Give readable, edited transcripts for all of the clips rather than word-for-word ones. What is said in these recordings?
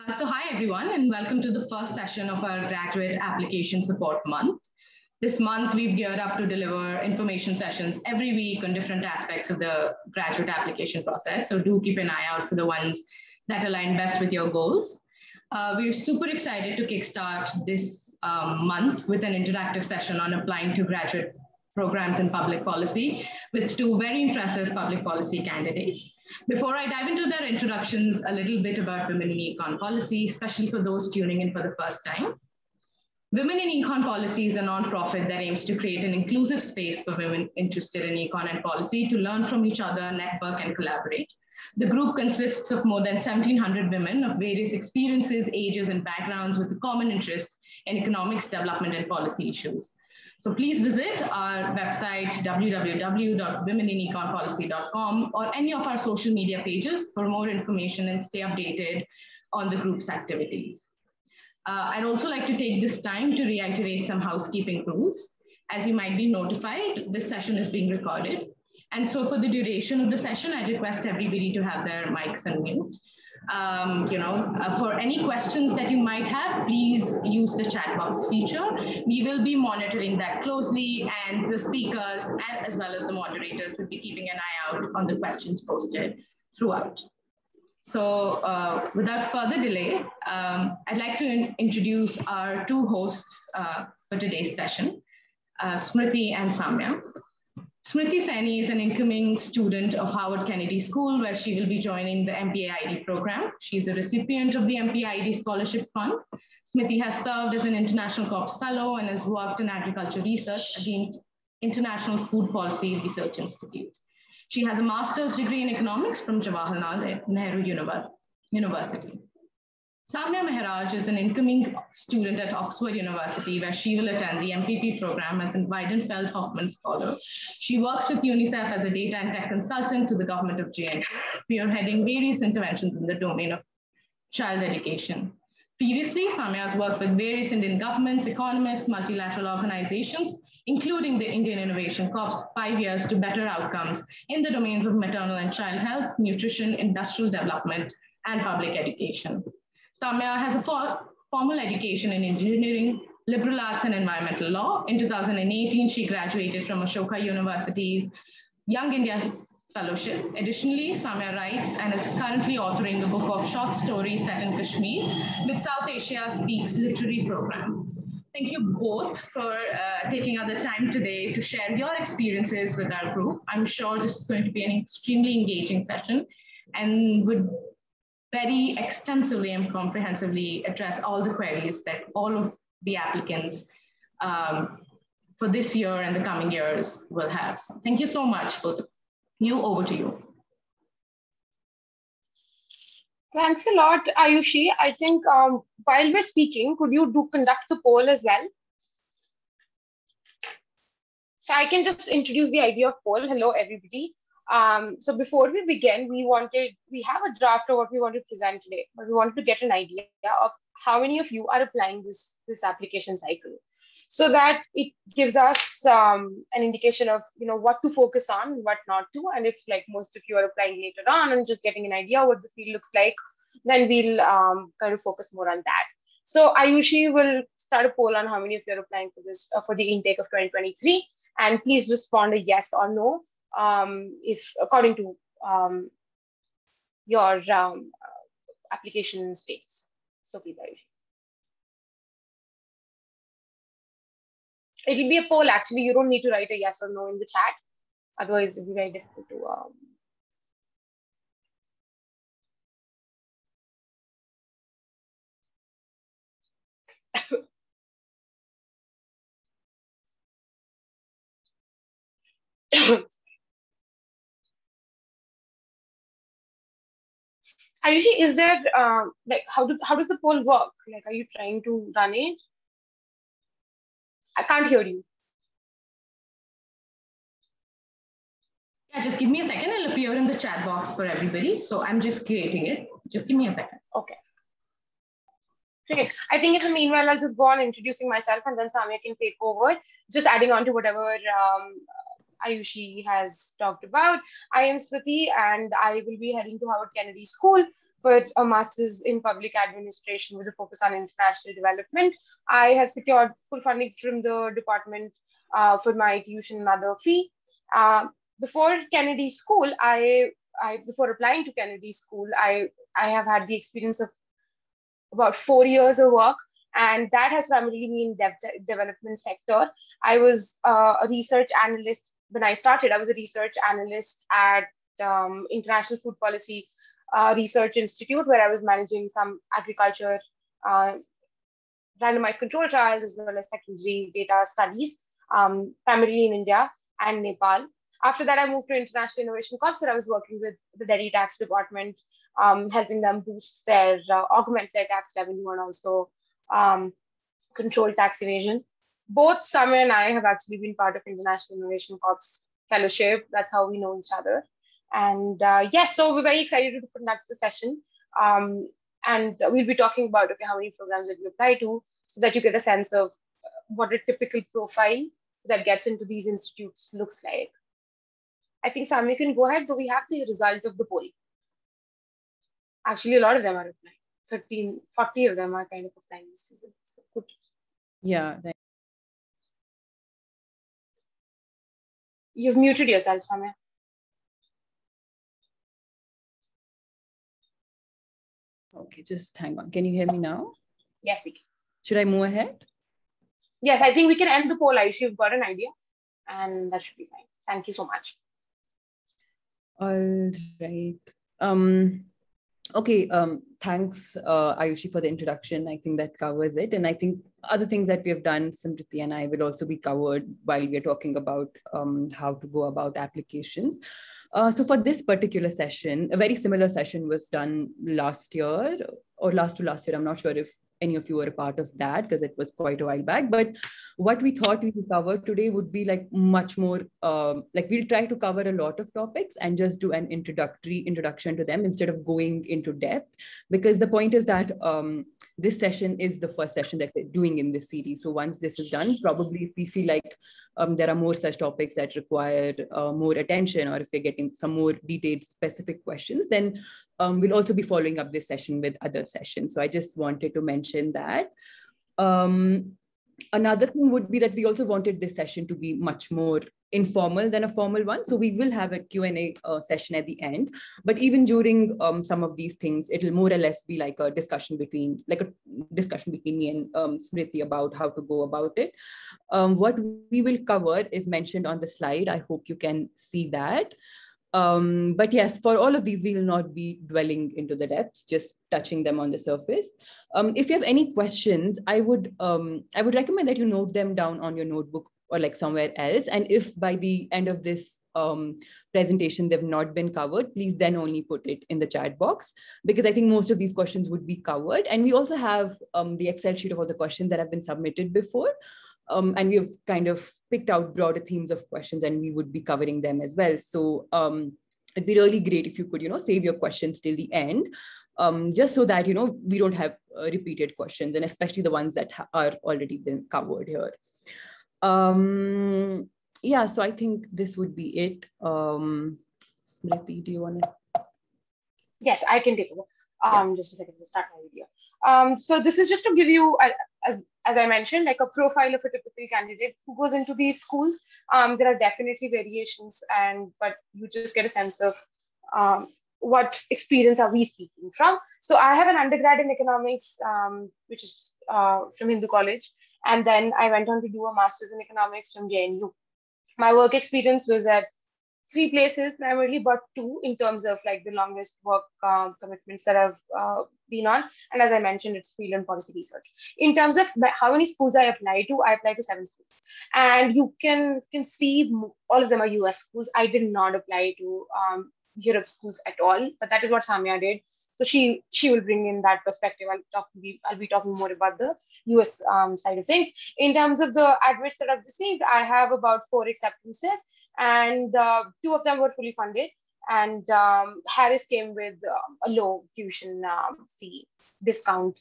So hi everyone, and welcome to the first session of our Graduate Application Support Month. This month, we've geared up to deliver information sessions every week on different aspects of the graduate application process. So do keep an eye out for the ones that align best with your goals. We're super excited to kickstart this month with an interactive session on applying to graduate programs in public policy with two very impressive public policy candidates. Before I dive into their introductions, a little bit about Women in Econ Policy, especially for those tuning in for the first time. Women in Econ Policy is a nonprofit that aims to create an inclusive space for women interested in econ and policy to learn from each other, network, and collaborate. The group consists of more than 1,700 women of various experiences, ages, and backgrounds with a common interest in economics, development, and policy issues. So please visit our website, www.womenineconpolicy.com, or any of our social media pages for more information and stay updated on the group's activities. I'd also like to take this time to reiterate some housekeeping rules. As you might be notified, this session is being recorded. And so for the duration of the session, I request everybody to have their mics on mute. For any questions that you might have, please use the chat box feature. We will be monitoring that closely, and the speakers, and as well as the moderators, will be keeping an eye out on the questions posted throughout. So without further delay, I'd like to introduce our two hosts for today's session, Smriti and Samia. Smriti Saini is an incoming student of Howard Kennedy School, where she will be joining the MPAID program. She's a recipient of the MPAID Scholarship Fund. Smriti has served as an International Corps Fellow and has worked in agriculture research at the International Food Policy Research Institute. She has a master's degree in economics from Jawaharlal Nehru University. Samia Mehraj is an incoming student at Oxford University, where she will attend the MPP program as a Weidenfeld-Hoffman Scholar. She works with UNICEF as a data and tech consultant to the government of JNK, spearheading various interventions in the domain of child education. Previously, Samia has worked with various Indian governments, economists, multilateral organizations, including the Indian Innovation Corps, 5 years to better outcomes in the domains of maternal and child health, nutrition, industrial development, and public education. Samia has a formal education in engineering, liberal arts, and environmental law. In 2018, she graduated from Ashoka University's Young India Fellowship. Additionally, Samia writes and is currently authoring a book of short stories set in Kashmir with South Asia Speaks Literary Program. Thank you both for taking out the time today to share your experiences with our group. I'm sure this is going to be an extremely engaging session and would very extensively and comprehensively address all the queries that all of the applicants for this year and the coming years will have. So thank you so much, both of you. Over to you. Thanks a lot, Ayushi. I think while we're speaking, could you conduct the poll as well? So I can just introduce the idea of poll. Hello, everybody. So before we begin, we have a draft of what we want to present today, but we wanted to get an idea of how many of you are applying this application cycle, so that it gives us an indication of what to focus on, what not to, and if like most of you are applying later on and just getting an idea what the field looks like, then we'll kind of focus more on that. So Ayushi will start a poll on how many of you are applying for this for the intake of 2023, and please respond a yes or no if according to your application status. So please, Ayushi. It'll be a poll, actually. You don't need to write a yes or no in the chat. Otherwise, it'll be very difficult to... Ayushi, is there, like, how does the poll work? Like, are you trying to run it? I can't hear you. Yeah, just give me a second. It'll appear in the chat box for everybody. So I'm just creating it. Just give me a second. Okay. Okay. I think in the meanwhile, I'll just go on introducing myself, and then Samia can take over, just adding on to whatever Ayushi has talked about. I am Smriti, and I will be heading to Howard Kennedy School for a master's in public administration with a focus on international development. I have secured full funding from the department for my tuition and other fee. Before Kennedy School, before applying to Kennedy School, I have had the experience of about 4 years of work, and that has primarily been in development sector. I was a research analyst when I started. I was a research analyst at International Food Policy Research Institute, where I was managing some agriculture randomized control trials as well as secondary data studies, primarily in India and Nepal. After that, I moved to International Innovation Corps, where I was working with the Delhi Tax Department, helping them boost their, augment their tax revenue and also control tax evasion. Both Samia and I have actually been part of International Innovation Corps Fellowship. That's how we know each other. And yes, so we're very excited to conduct the session. And we'll be talking about how many programs that you apply to, so that you get a sense of what a typical profile that gets into these institutes looks like. I think Samia, you can go ahead, though we have the result of the poll. Actually, a lot of them are applying. 40 of them are kind of applying this season. So good. Yeah. Right. You've muted yourself, Samia. Okay, just hang on. Can you hear me now? Yes, we can. Should I move ahead? Yes, I think we can end the poll, Ayush. You've got an idea, and that should be fine. Thank you so much. All right. Okay, thanks, Ayushi, for the introduction. I think that covers it. And I think other things that we have done, Smriti and I, will also be covered while we are talking about how to go about applications. So for this particular session, a very similar session was done last year or last year. I'm not sure if any of you were a part of that because it was quite a while back. But what we thought we would cover today would be like much more, like we'll try to cover a lot of topics and just do an introduction to them instead of going into depth. Because the point is that this session is the first session that we're doing in this series. So once this is done, probably if we feel like there are more such topics that require more attention, or if we're getting some more detailed specific questions, then we'll also be following up this session with other sessions. So I just wanted to mention that. Another thing would be that we also wanted this session to be much more informal than a formal one. So we will have a Q&A session at the end. But even during some of these things, it'll more or less be like a discussion between me and Smriti about how to go about it. What we will cover is mentioned on the slide. I hope you can see that. But yes, for all of these, we will not be dwelling into the depths, just touching them on the surface. If you have any questions, I would recommend that you note them down on your notebook or like somewhere else. And if by the end of this presentation, they've not been covered, please then only put it in the chat box, because I think most of these questions would be covered. And we also have the Excel sheet of all the questions that have been submitted before. And we have kind of picked out broader themes of questions, and we would be covering them as well. So it'd be really great if you could, save your questions till the end, just so that, we don't have repeated questions, and especially the ones that are already been covered here. Yeah, so I think this would be it. Smriti, do you want to? Yes, I can take over. Just a second to start my video. So this is just to give you, as I mentioned, like a profile of a typical candidate who goes into these schools. There are definitely variations, but you just get a sense of what experience are we speaking from. So I have an undergrad in economics, which is from Hindu College. And then I went on to do a master's in economics from JNU. My work experience was at 3 places primarily, but 2 in terms of like the longest work commitments that I've been on. And as I mentioned, it's field and policy research. In terms of how many schools I applied to 7 schools. And you can see all of them are US schools. I did not apply to Europe schools at all, but that is what Samia did. So she will bring in that perspective. I'll be talking more about the US side of things. In terms of the admits that I've received, I have about 4 acceptances, and 2 of them were fully funded. And Harris came with a low tuition fee discount,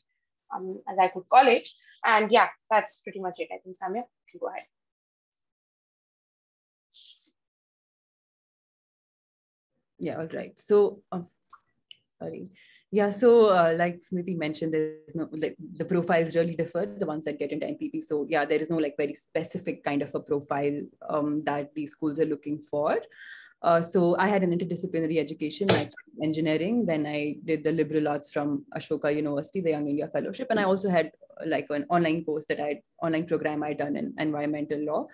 as I could call it. And yeah, that's pretty much it. I think, Samia, you can go ahead. Yeah, all right. So, sorry. Yeah, so like Smriti mentioned, there's no, like the profiles really differ, the ones that get into MPP. So yeah, there is no like very specific kind of a profile that these schools are looking for. So I had an interdisciplinary education, I studied engineering, then I did the liberal arts from Ashoka University, the Young India Fellowship. And I also had like an online course online program I'd done in environmental law.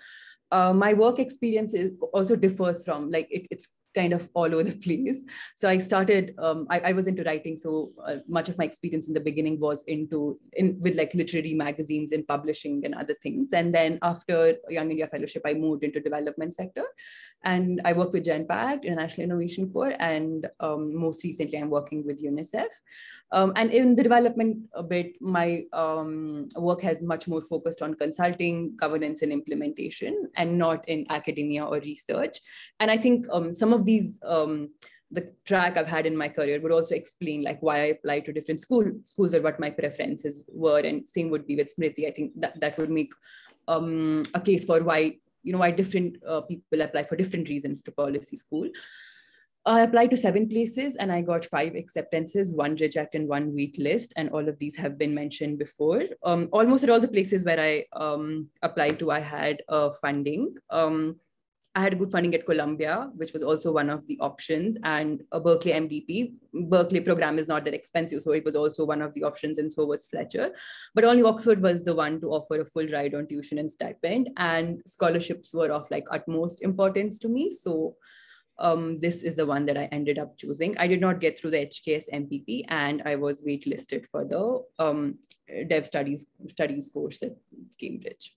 My work experience also differs from like it's kind of all over the place. So I started, I was into writing. So much of my experience in the beginning was with like literary magazines and publishing and other things. And then after Young India Fellowship, I moved into development sector and I worked with GenPact, International Innovation Corps. And most recently I'm working with UNICEF. And in the development bit, my work has much more focused on consulting, governance and implementation and not in academia or research. And I think some of these, the track I've had in my career would also explain like why I applied to different schools or what my preferences were. And same would be with Smriti. I think that would make a case for why different people apply for different reasons to policy school. I applied to 7 places and I got 5 acceptances, 1 reject and 1 wait list. And all of these have been mentioned before. Almost at all the places where I applied to, I had funding. I had good funding at Columbia, which was also one of the options, and a Berkeley MDP. Berkeley program is not that expensive, so it was also one of the options, and so was Fletcher. But only Oxford was the one to offer a full ride on tuition and stipend, and scholarships were of like utmost importance to me. So this is the one that I ended up choosing. I did not get through the HKS MPP, and I was waitlisted for the Dev Studies course at Cambridge.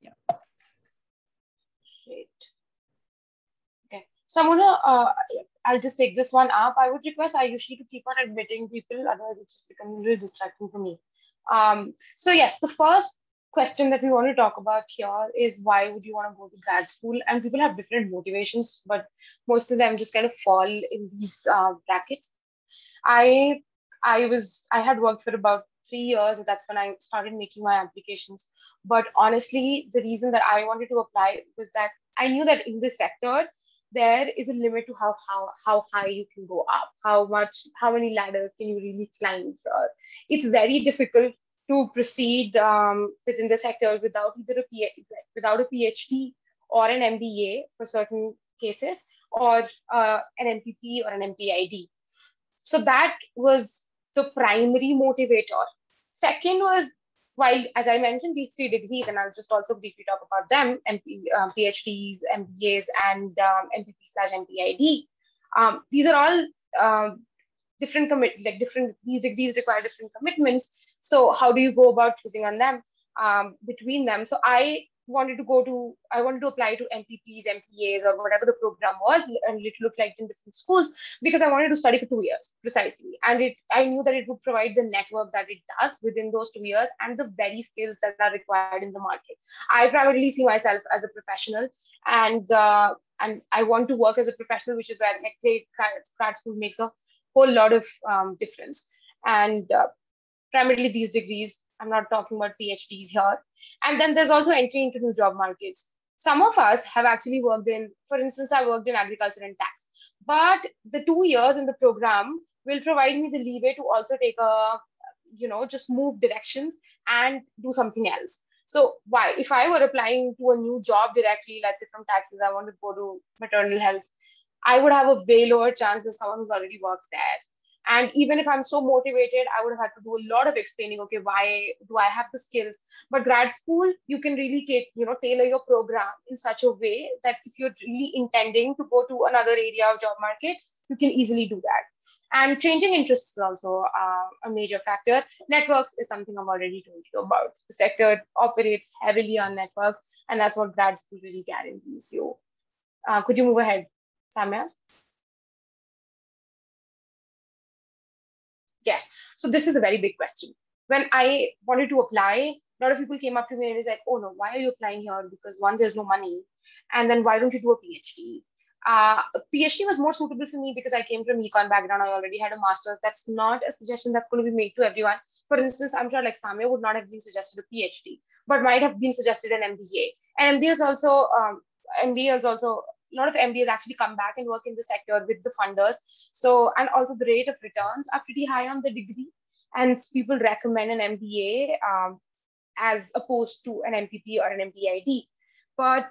Yeah. Great. Okay, so I'm gonna, I'll just take this one up. I would request Ayushi to keep on admitting people, otherwise it's just becoming a little distracting for me. So yes, the first question that we want to talk about here is why would you want to go to grad school? And people have different motivations, but most of them just kind of fall in these brackets. I had worked for about 3 years, and that's when I started making my applications. But honestly, the reason that I wanted to apply was that I knew that in this sector, there is a limit to how high you can go up, how many ladders can you really climb. It's very difficult to proceed within the sector without either without a PhD or an MBA for certain cases, or an MPP or an MPID. So that was the primary motivator. Second was, while, as I mentioned, these 3 degrees, and I'll just also briefly talk about them, PhDs, MBAs, and MPP/MPID. These are all different these degrees require different commitments. So how do you go about choosing on them, between them? So I wanted to apply to MPPs, MPAs, or whatever the program was, and it looked like in different schools, because I wanted to study for 2 years precisely. And I knew that it would provide the network that it does within those 2 years and the very skills that are required in the market. I primarily see myself as a professional, and I want to work as a professional, which is where grad school makes a whole lot of difference. And primarily these degrees, I'm not talking about PhDs here. And then there's also entry into new job markets. Some of us have actually worked in, for instance, I worked in agriculture and tax, but the 2 years in the program will provide me the leeway to also take just move directions and do something else. So if I were applying to a new job directly, let's say from taxes, I want to go to maternal health, I would have a way lower chance than someone who's already worked there. And even if I'm so motivated, I would have had to do a lot of explaining, okay, why do I have the skills? But grad school, you can really tailor your program in such a way that if you're really intending to go to another area of job market, you can easily do that. And changing interests is also a major factor. Networks is something I've already told you about. The sector operates heavily on networks, and that's what grad school really guarantees you. Could you move ahead, Samia? Yes. So this is a very big question. When I wanted to apply, a lot of people came up to me and was like, oh no, why are you applying here? Because one, there's no money. And then why don't you do a PhD? A PhD was more suitable for me because I came from Econ background. I already had a master's. That's not a suggestion that's going to be made to everyone. For instance, I'm sure like Samia would not have been suggested a PhD, but might have been suggested an MBA. And MBA is also lot of MBAs actually come back and work in the sector with the funders. So, and also the rate of returns are pretty high on the degree. And people recommend an MBA as opposed to an MPP or an MPID. But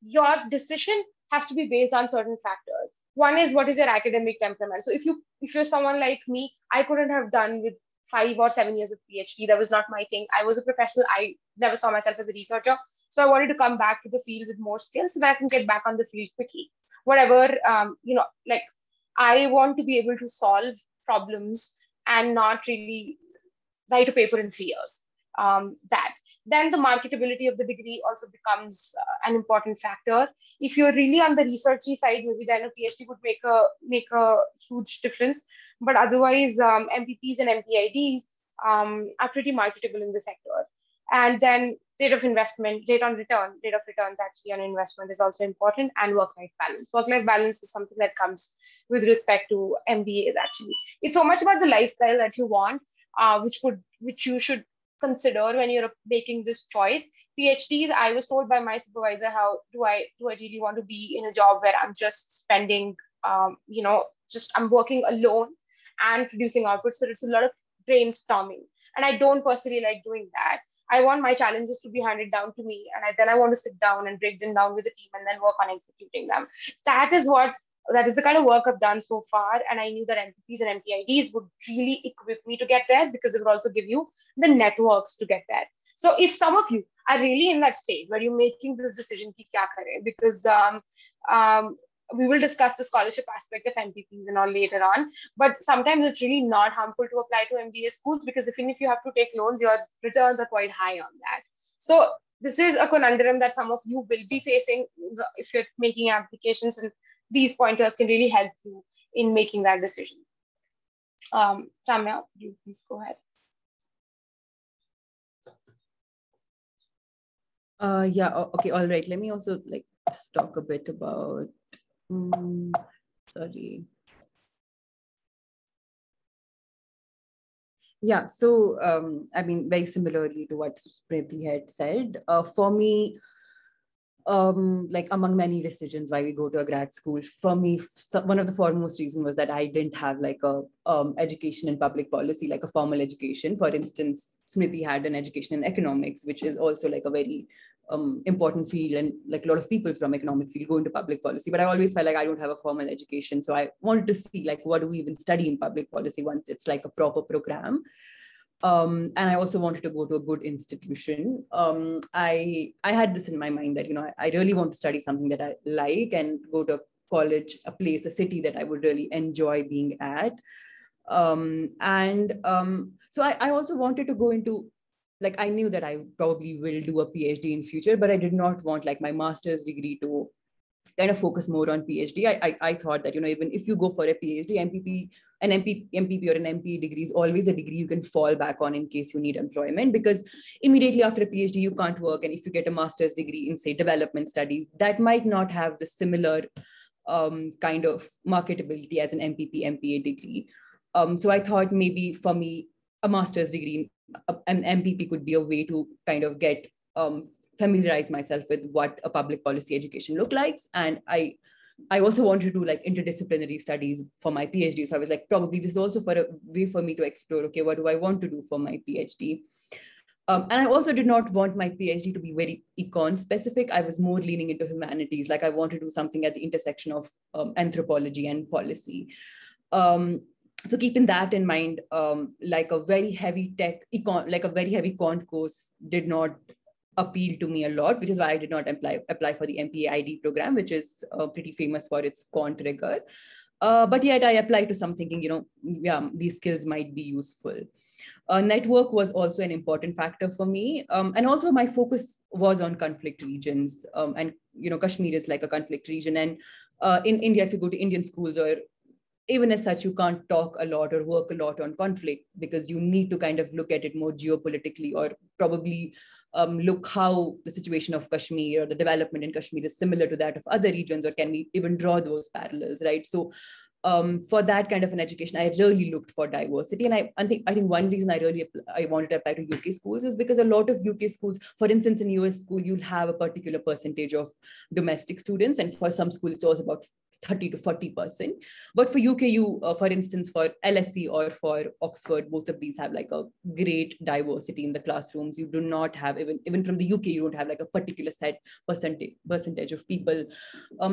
your decision has to be based on certain factors. One is, what is your academic temperament? So if you're someone like me, I couldn't have done with 5 or 7 years of PhD. That was not my thing. I was a professional. I never saw myself as a researcher. So I wanted to come back to the field with more skills so that I can get back on the field quickly. Whatever, like I want to be able to solve problems and not really write a paper in 3 years. Then the marketability of the degree also becomes an important factor. If you're really on the researchy side, maybe then a PhD would make a huge difference. But otherwise, MPPs and MPIDs are pretty marketable in the sector. And then rate of investment, rate of returns actually on investment is also important, and work-life balance. Work-life balance is something that comes with respect to MBAs actually. It's so much about the lifestyle that you want, which you should consider when you're making this choice. PhDs, I was told by my supervisor, how do I really want to be in a job where I'm just spending, I'm working alone and producing output. So it's a lot of brainstorming. And I don't personally like doing that. I want my challenges to be handed down to me. And then I want to sit down and break them down with the team and then work on executing them. That is the kind of work I've done so far. And I knew that MPPs and MPIDs would really equip me to get there, because it would also give you the networks to get there. So if some of you are really in that stage where you're making this decision, ki kya kare, because we will discuss the scholarship aspect of MPPs and all later on, but sometimes it's really not harmful to apply to MBA schools, because even if you have to take loans, your returns are quite high on that. So this is a conundrum that some of you will be facing if you're making applications, and these pointers can really help you in making that decision. Samia, you please go ahead. Okay, all right. Let me also just talk a bit about, sorry. Yeah, so very similarly to what Smriti had said, for me, among many decisions why we go to a grad school, for me, one of the foremost reasons was that I didn't have a education in public policy, like a formal education. For instance, Smriti had an education in economics, which is also a very important field, and a lot of people from economic field go into public policy. But I always felt like I don't have a formal education, so I wanted to see what do we even study in public policy once it's a proper program. And I also wanted to go to a good institution. I had this in my mind that, I really want to study something that I like and go to a college, a place, a city that I would really enjoy being at. So I also wanted to go into, I knew that I probably will do a PhD in future, but I did not want my master's degree to kind of focus more on PhD. I thought that, even if you go for a PhD, MPP or an MPE degree is always a degree you can fall back on in case you need employment, because immediately after a PhD, you can't work. And if you get a master's degree in, say, development studies, that might not have the similar kind of marketability as an MPP, MPA degree. So I thought maybe for me, a master's degree, an MPP could be a way to kind of get familiarize myself with what a public policy education looks like. And I also wanted to do interdisciplinary studies for my PhD. So I was probably this is also for a way for me to explore, okay, what do I want to do for my PhD? And I also did not want my PhD to be very econ specific. I was more leaning into humanities. I want to do something at the intersection of anthropology and policy. So keeping that in mind, a very heavy tech econ, a very heavy quant course did not appeal to me a lot, which is why I did not apply for the MPAID program, which is pretty famous for its quant rigor. But yet I applied to some thinking, these skills might be useful. Network was also an important factor for me. And also my focus was on conflict regions. And, Kashmir is a conflict region. And in India, if you go to Indian schools or even as such, you can't talk a lot or work a lot on conflict, because you need to kind of look at it more geopolitically, or probably look how the situation of Kashmir or the development in Kashmir is similar to that of other regions, or can we even draw those parallels, right? So for that kind of an education, I really looked for diversity. And I think one reason I wanted to apply to UK schools is because a lot of UK schools, for instance, in US school, you'll have a particular percentage of domestic students. And for some schools, it's also about 30 to 40%. But for UK, for instance, for LSE or for Oxford, both of these have like a great diversity in the classrooms. You do not have, even from the UK, you don't have like a particular set percentage of people.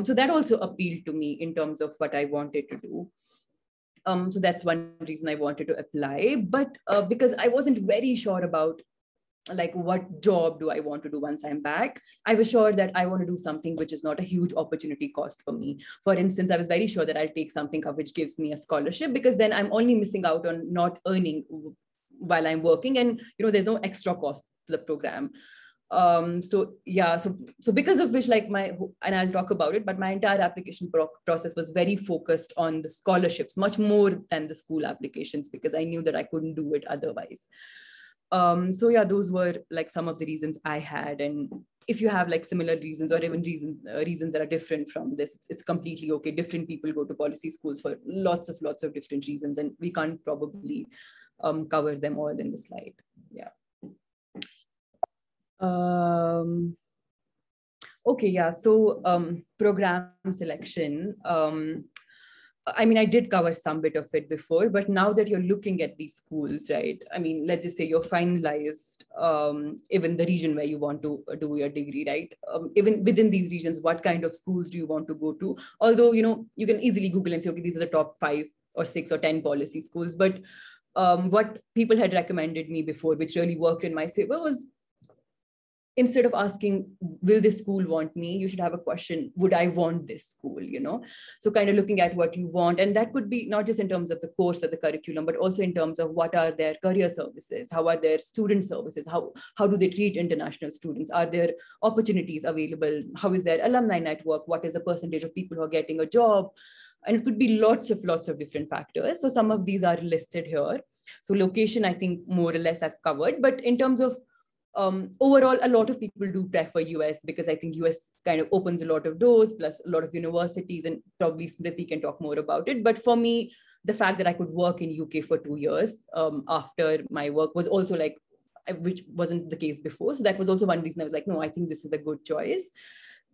So that also appealed to me in terms of what I wanted to do. So that's one reason I wanted to apply. But because I wasn't very sure about like what job do I want to do once I'm back, I was sure that I want to do something which is not a huge opportunity cost for me. For instance, I was very sure that I'll take something which gives me a scholarship, because then I'm only missing out on not earning while I'm working, and there's no extra cost to the program. So because of which, like and I'll talk about it, but my entire application process was very focused on the scholarships, much more than the school applications, because I knew that I couldn't do it otherwise. So yeah, those were like some of the reasons I had. And if you have like similar reasons, or even reasons that are different from this, it's completely okay. Different people go to policy schools for lots of different reasons, and we can't probably cover them all in the slide. Yeah. Okay, yeah. So program selection. I mean, I did cover some bit of it before, but now that you're looking at these schools, right? I mean, let's just say you're finalized even the region where you want to do your degree, right? Even within these regions, what kind of schools do you want to go to? Although, you can easily Google and say, okay, these are the top 5 or 6 or 10 policy schools. But what people had recommended me before, which really worked in my favor, was instead of asking, will this school want me? You should have a question, would I want this school, So kind of looking at what you want. And that could be not just in terms of the course or the curriculum, but also in terms of what are their career services? How are their student services? How do they treat international students? Are there opportunities available? How is their alumni network? What is the percentage of people who are getting a job? And it could be lots of different factors. So some of these are listed here. So location, I think more or less I've covered. But in terms of overall, a lot of people do prefer US, because I think US kind of opens a lot of doors, plus a lot of universities, and probably Smriti can talk more about it. But for me, the fact that I could work in UK for 2 years after my work was also like, which wasn't the case before. So that was also one reason I was like, no, I think this is a good choice.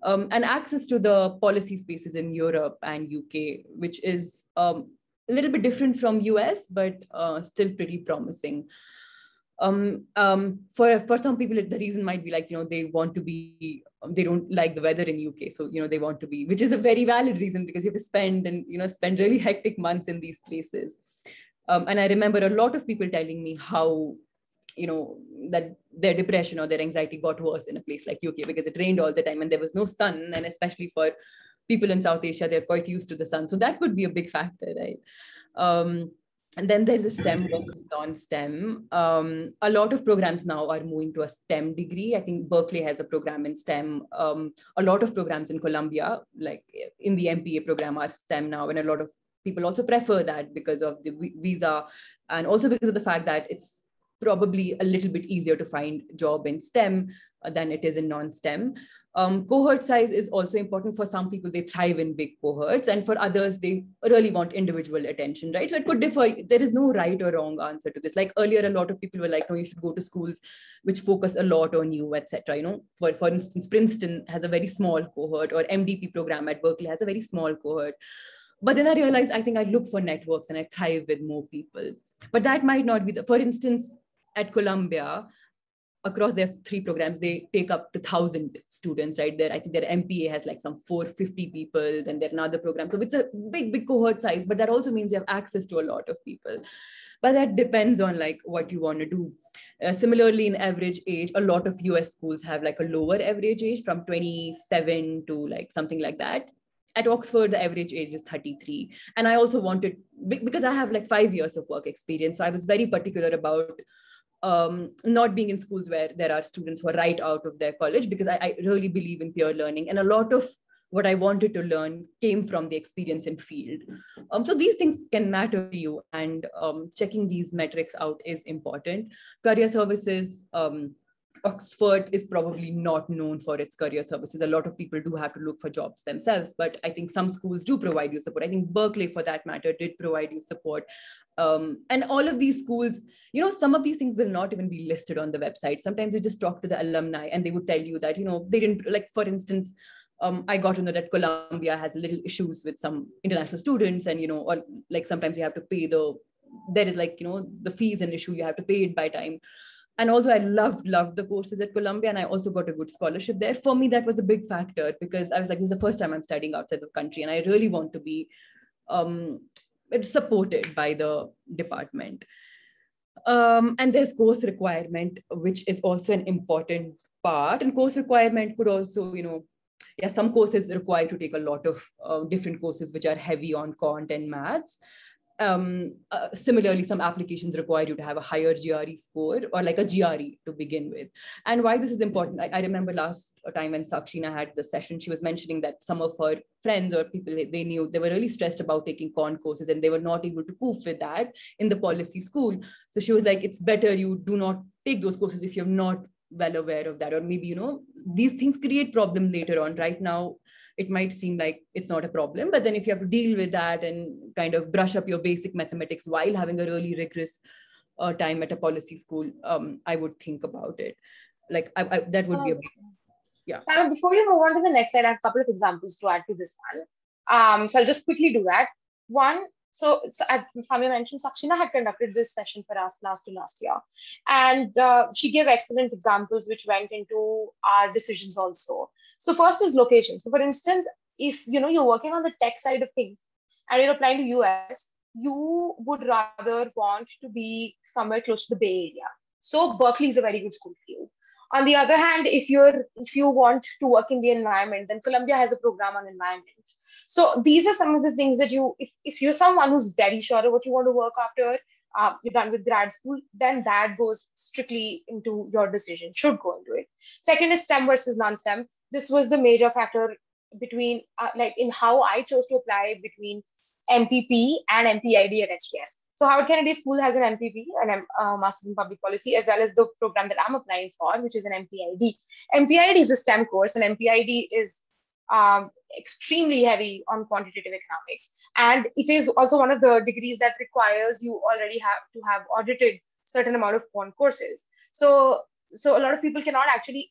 And access to the policy spaces in Europe and UK, which is a little bit different from US, but still pretty promising. For some people, the reason might be like, they don't like the weather in UK. So, they want to be, which is a very valid reason, because you have to spend really hectic months in these places. And I remember a lot of people telling me how, that their depression or their anxiety got worse in a place like UK, because it rained all the time and there was no sun. And especially for people in South Asia, they're quite used to the sun. So that could be a big factor, right? And then there's a STEM versus non-STEM. A lot of programs now are moving to a STEM degree. I think Berkeley has a program in STEM. A lot of programs in Columbia, like in the MPA program, are STEM now. And a lot of people also prefer that because of the visa, and also because of the fact that it's probably a little bit easier to find job in STEM than it is in non-STEM. Cohort size is also important. For some people, they thrive in big cohorts, and for others, they really want individual attention, right? So it could differ. There is no right or wrong answer to this. Like earlier, a lot of people were like, no, you should go to schools which focus a lot on you, etc. For instance, Princeton has a very small cohort, or MDP program at Berkeley has a very small cohort. But then I realized, I think I look for networks and I thrive with more people. But that might not be for instance, at Columbia, across their 3 programs, they take up to 1,000 students, right? I think their MPA has like some 450 people, then they're another program. So it's a big cohort size, but that also means you have access to a lot of people. But that depends on like what you want to do. Similarly, in average age, a lot of US schools have like a lower average age from 27 to like something like that. At Oxford, the average age is 33. And I also wanted, because I have like 5 years of work experience, so I was very particular about not being in schools where there are students who are right out of their college, because I really believe in peer learning. And a lot of what I wanted to learn came from the experience in field. So these things can matter to you, and checking these metrics out is important. Career services, Oxford is probably not known for its career services. A lot of people do have to look for jobs themselves, but I think some schools do provide you support. I think Berkeley, for that matter, did provide you support. And all of these schools, you know, some of these things will not even be listed on the website. Sometimes you just talk to the alumni and they would tell you that, you know, they didn't, like, for instance, I got to know that Columbia has little issues with some international students, and, you know, or like sometimes you have to pay there is like, you know, the fees an issue, you have to pay it by time. And also I loved the courses at Columbia, and I also got a good scholarship there. For me, that was a big factor, because I was like, this is the first time I'm studying outside the country, and I really want to be supported by the department. And there's course requirement, which is also an important part. And course requirement could also, you know, yeah, some courses require to take a lot of different courses which are heavy on quant and maths. Similarly, some applications require you to have a higher GRE score, or like a GRE to begin with. And why this is important, I remember last time when Sakshina had the session, she was mentioning that some of her friends or people they knew, they were really stressed about taking quant courses, and they were not able to cope with that in the policy school. So she was like, it's better you do not take those courses if you're not well aware of that, or maybe, you know, these things create problem later on. Right now it might seem like it's not a problem, but then if you have to deal with that and kind of brush up your basic mathematics while having a really rigorous time at a policy school, I would think about it. Like that would be a big, yeah. So before we move on to the next slide, I have a couple of examples to add to this one. So I'll just quickly do that. One, so Samia mentioned Sakshina had conducted this session for us last year, and she gave excellent examples which went into our decisions also. So first is location. So for instance, if you know you're working on the tech side of things and you're applying to US, you would rather want to be somewhere close to the Bay Area. So Berkeley is a very good school for you. On the other hand, if you want to work in the environment, then Columbia has a program on environment. So these are some of the things that if you're someone who's very sure of what you want to work after, you're done with grad school, then that goes strictly into your decision, should go into it. Second is STEM versus non-STEM. This was the major factor between, like in how I chose to apply between MPP and MPID at HKS. So Howard Kennedy School has an MPP, an Masters in Public Policy, as well as the program that I'm applying for, which is an MPID. MPID is a STEM course, and MPID is extremely heavy on quantitative economics. And it is also one of the degrees that requires you already have to have audited certain amount of quant courses. So a lot of people cannot actually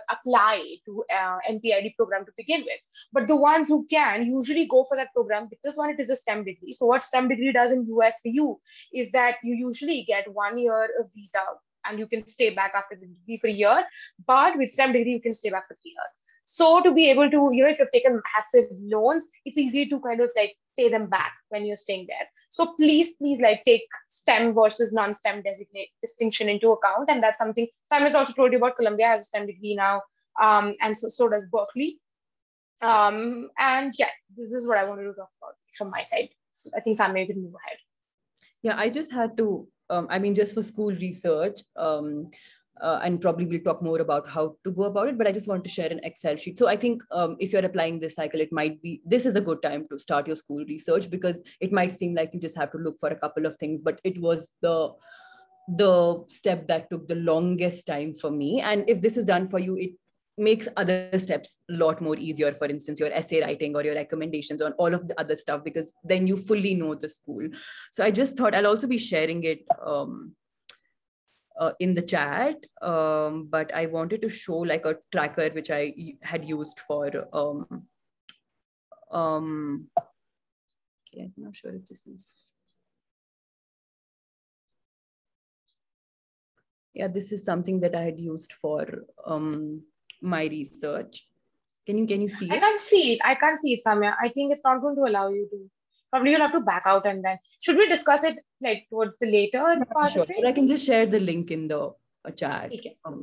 apply to MPID program to begin with. But the ones who can usually go for that program because, one, it is a STEM degree. So what STEM degree does in US for you is that you usually get 1 year of visa and you can stay back after the degree for a year. But with STEM degree, you can stay back for 3 years. So to be able to, you know, if you've taken massive loans, it's easy to kind of like pay them back when you're staying there. So please like take STEM versus non-STEM distinction into account. And that's something Sam has also told you about. Columbia has a STEM degree now. And so does Berkeley. And yes, this is what I wanted to talk about from my side. So I think Sam, maybe move ahead. Yeah, I just had to, just for school research, and probably we'll talk more about how to go about it, but I just want to share an Excel sheet. So I think if you're applying this cycle, this is a good time to start your school research, because it might seem like you just have to look for a couple of things, but it was the step that took the longest time for me. And if this is done for you, it makes other steps a lot more easier. For instance, your essay writing or your recommendations on all of the other stuff, because then you fully know the school. So I just thought I'll also be sharing it in the chat, but I wanted to show like a tracker which I had used for okay, I'm not sure if this is, yeah, this is something that I had used for my research. Can you see it? I can't see it, Samia. I think it's not going to allow you to. Probably you'll have to back out, and then should we discuss it like towards the later part sure, of it? but I can just share the link in the chat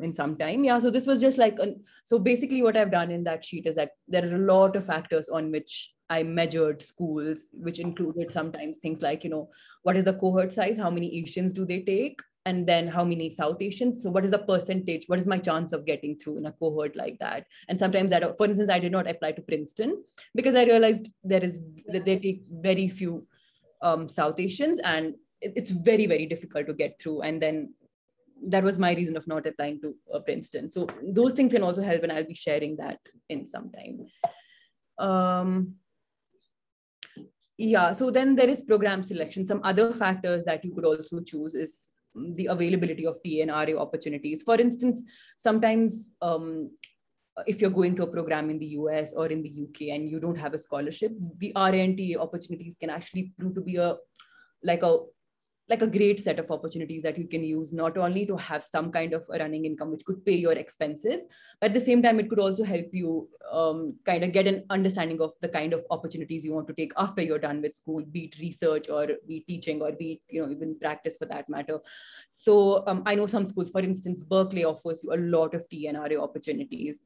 in some time. Yeah, so this was just like, so basically what I've done in that sheet is that there are a lot of factors on which I measured schools, which included sometimes things like, you know, what is the cohort size? How many Asians do they take? And then how many South Asians? So what is the percentage? What is my chance of getting through in a cohort like that? And sometimes that, for instance, I did not apply to Princeton because I realized that they take very few South Asians, and it's very, very difficult to get through. And then that was my reason of not applying to Princeton. So those things can also help, and I'll be sharing that in some time. Yeah, so then there is program selection. Some other factors that you could also choose is the availability of TA and RA opportunities. For instance, sometimes if you're going to a program in the US or in the UK and you don't have a scholarship, the RA and TA opportunities can actually prove to be like a great set of opportunities that you can use, not only to have some kind of a running income, which could pay your expenses, but at the same time, it could also help you kind of get an understanding of the kind of opportunities you want to take after you're done with school, be it research or be it teaching or be it, even practice for that matter. So I know some schools, for instance, Berkeley offers you a lot of TA and RA opportunities.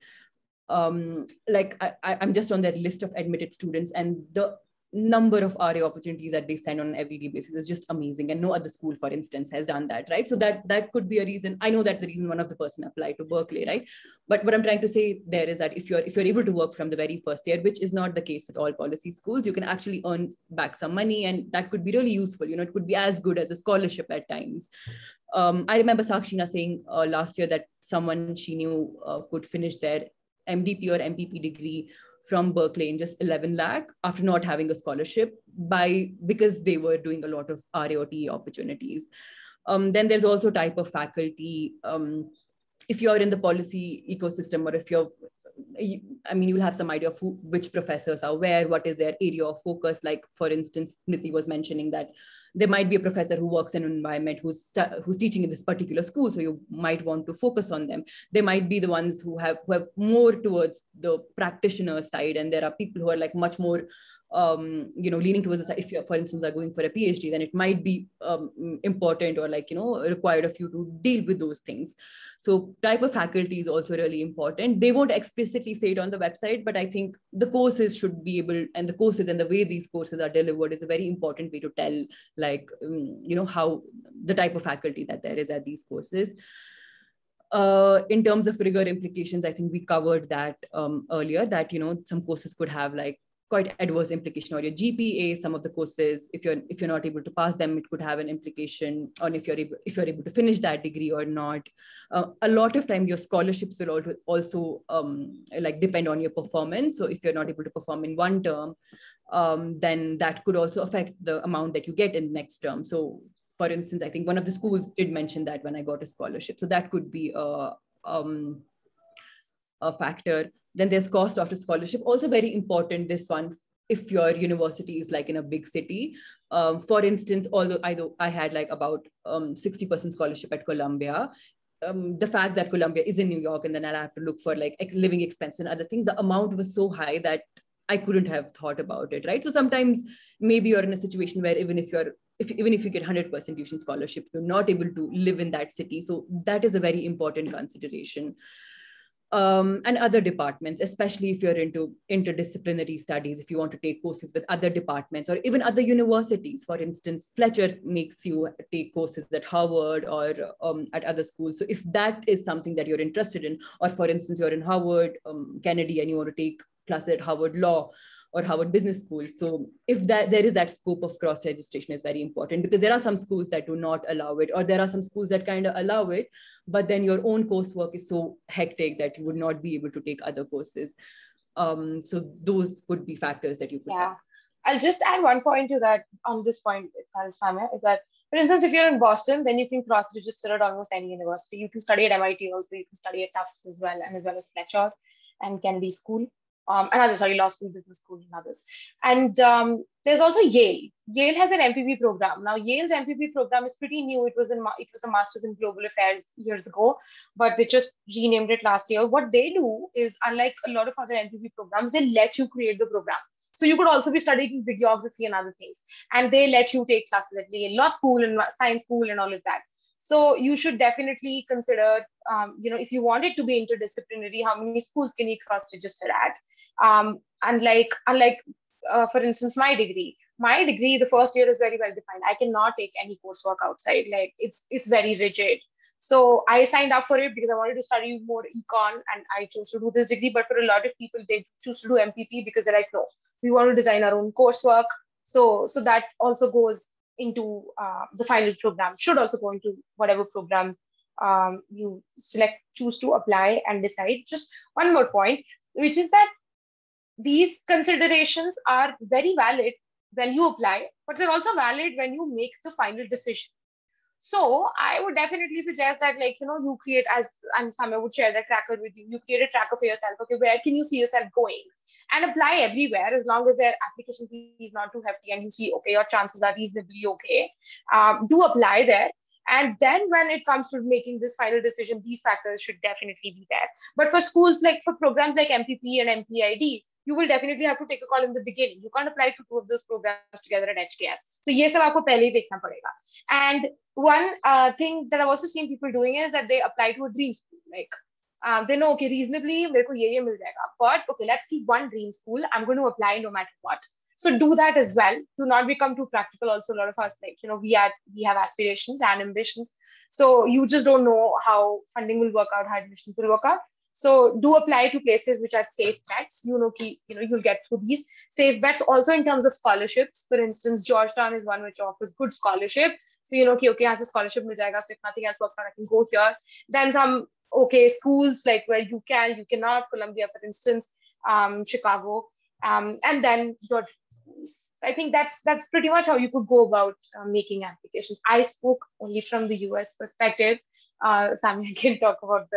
Like I'm just on that list of admitted students, and the number of RA opportunities that they send on an everyday basis is just amazing. And no other school, for instance, has done that, right? So that could be a reason. I know that's the reason one of the person applied to Berkeley, right? But what I'm trying to say there is that if you're able to work from the very first year, which is not the case with all policy schools, you can actually earn back some money, and that could be really useful. It could be as good as a scholarship at times. I remember Sakshina saying last year that someone she knew could finish their MDP or MPP degree from Berkeley in just 11 lakh after not having a scholarship because they were doing a lot of RA or TA opportunities. Then there's also type of faculty. If you're in the policy ecosystem, or if you'll have some idea of which professors are where, what is their area of focus. Like, for instance, Smriti was mentioning that there might be a professor who works in an environment who's teaching in this particular school, so you might want to focus on them. They might be the ones who have more towards the practitioner side, and there are people who are like much more leaning towards the side. If you, for instance, are going for a PhD, then it might be important or required of you to deal with those things. So type of faculty is also really important. They won't explicitly say it on the website, but I think the courses should be able, and the courses and the way these courses are delivered is a very important way to tell how the type of faculty that there is at these courses. In terms of rigor implications, I think we covered that earlier, that some courses could have quite adverse implication on your GPA. Some of the courses, if you're not able to pass them, it could have an implication on if you're able to finish that degree or not. A lot of time, your scholarships will also depend on your performance. So if you're not able to perform in one term, then that could also affect the amount that you get in next term. So, for instance, I think one of the schools did mention that when I got a scholarship. So that could be a factor. Then there's cost after scholarship, also very important, this one, if your university is in a big city. For instance, although I had about 60% scholarship at Columbia, the fact that Columbia is in New York, and then I'll have to look for living expense and other things, the amount was so high that I couldn't have thought about it, right? So sometimes maybe you're in a situation where even if you get 100% tuition scholarship, you're not able to live in that city. So that is a very important consideration. And other departments, especially if you're into interdisciplinary studies, if you want to take courses with other departments or even other universities. For instance, Fletcher makes you take courses at Harvard or at other schools. So if that is something that you're interested in, or for instance, you're in Harvard, Kennedy, and you want to take classes at Harvard Law or Harvard Business School. So if there is that scope of cross-registration is very important, because there are some schools that do not allow it, or there are some schools that kind of allow it, but then your own coursework is so hectic that you would not be able to take other courses. So those could be factors that you could have. I'll just add one point to that on this point itself, Samia, is that, for instance, if you're in Boston, then you can cross-register at almost any university. You can study at MIT also, you can study at Tufts as well as Fletcher and Kennedy School. Law school, business school, and others. And there's also Yale. Yale has an MPP program. Now, Yale's MPP program is pretty new. It was a Master's in Global Affairs years ago, but they just renamed it last year. What they do is, unlike a lot of other MPP programs, they let you create the program. So you could also be studying videography and other things. And they let you take classes at Yale Law School and Science School and all of that. So you should definitely consider, if you want it to be interdisciplinary, how many schools can you cross-register at? Unlike, for instance, my degree, the first year is very well defined. I cannot take any coursework outside. It's very rigid. So I signed up for it because I wanted to study more Econ, and I chose to do this degree. But for a lot of people, they choose to do MPP because they're like, no, we want to design our own coursework. So that also goes into the final program, should also go into whatever program you choose to apply and decide. Just one more point, which is that these considerations are very valid when you apply, but they're also valid when you make the final decision. So I would definitely suggest that, like, you create, and Samia would share that tracker with you. You create a tracker for yourself. Okay, where can you see yourself going? And apply everywhere as long as their application fee is not too hefty and you see, okay, your chances are reasonably okay. Do apply there. And then when it comes to making this final decision, these factors should definitely be there. But for schools, like for programs like MPP and MPID, you will definitely have to take a call in the beginning. You can't apply to two of those programs together at HTS. So ये सब आपको पहले ही देखना पड़ेगा. And one thing that I've also seen people doing is that they apply to a dream school. Like they know, okay, reasonably, मेरे को ये मिल जाएगा. But okay, let's keep one dream school. I'm going to apply no matter what. So do that as well. Do not become too practical. Also, a lot of us, like, we have aspirations and ambitions. So you just don't know how funding will work out, how admissions will work out. So do apply to places which are safe bets. You'll get through these safe bets. Also in terms of scholarships, for instance, Georgetown is one which offers good scholarship. So okay, has a scholarship mil jayega, so if nothing else works out, I can go here. Then some schools like where you cannot, Columbia, for instance, Chicago, and then your schools. I think that's pretty much how you could go about making applications. I spoke only from the US perspective. Samia can talk about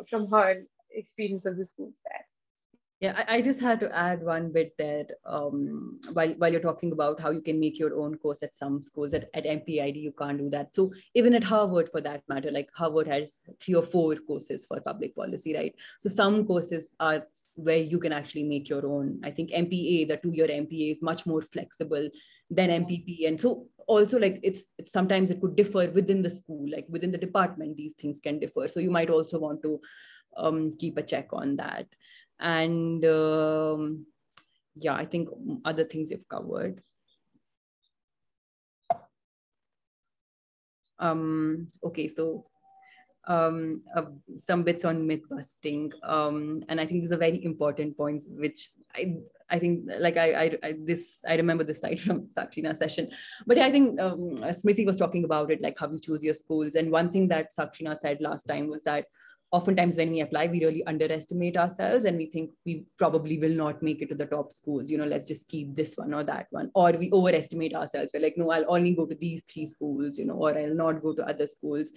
from her experience of the schools there. Yeah, I just had to add one bit there while you're talking about how you can make your own course at some schools. At MPID, you can't do that. So even at Harvard, for that matter, like Harvard has 3 or 4 courses for public policy, right? So some courses are where you can actually make your own. I think MPA, the 2-year MPA, is much more flexible than MPP. And so also, like, it's sometimes it could differ within the school, like within the department, these things can differ. So you might also want to keep a check on that. And yeah, I think other things you've covered. Okay, so some bits on myth busting, and I think these are very important points, which I think, like, I remember this slide from Sakshina's session, but I think Smriti was talking about it, like how you choose your schools. And one thing that Sakshina said last time was that oftentimes when we apply, we really underestimate ourselves and we think we probably will not make it to the top schools. Let's just keep this one or that one. Or we overestimate ourselves. We're like, no, I'll only go to these 3 schools, or I'll not go to other schools.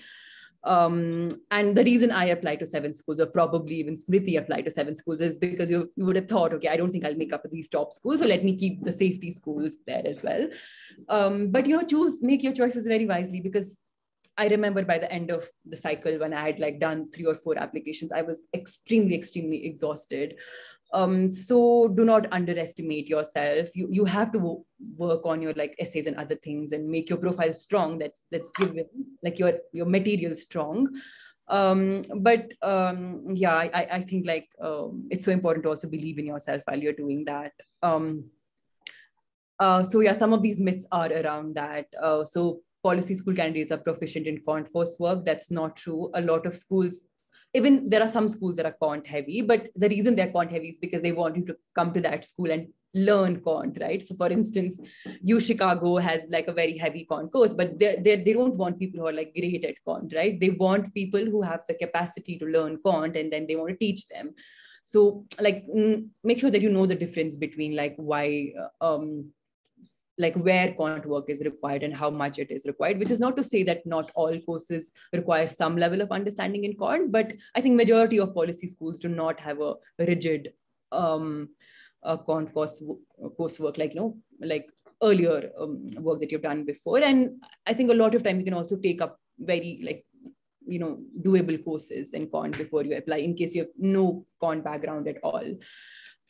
And the reason I applied to 7 schools, or probably even Smriti applied to 7 schools, is because you would have thought, okay, I don't think I'll make up these top schools, so let me keep the safety schools there as well. But make your choices very wisely, because I remember by the end of the cycle, when I had done 3 or 4 applications, I was extremely, extremely exhausted. So do not underestimate yourself. You have to work on your essays and other things and make your profile strong. That's given, your material strong. Yeah, I think it's so important to also believe in yourself while you're doing that. So yeah, some of these myths are around that. So policy school candidates are proficient in quant coursework. That's not true. A lot of schools, even there are some schools that are quant heavy, but the reason they're quant heavy is because they want you to come to that school and learn quant, right? So for instance, Chicago has a very heavy quant course, but they don't want people who are great at quant, right? They want people who have the capacity to learn quant, and then they want to teach them. So make sure that you know the difference between why where quant work is required and how much it is required, which is not to say that not all courses require some level of understanding in quant, but I think majority of policy schools do not have a rigid quant coursework, like earlier work that you've done before. And I think a lot of time you can also take up very doable courses in quant before you apply, in case you have no quant background at all.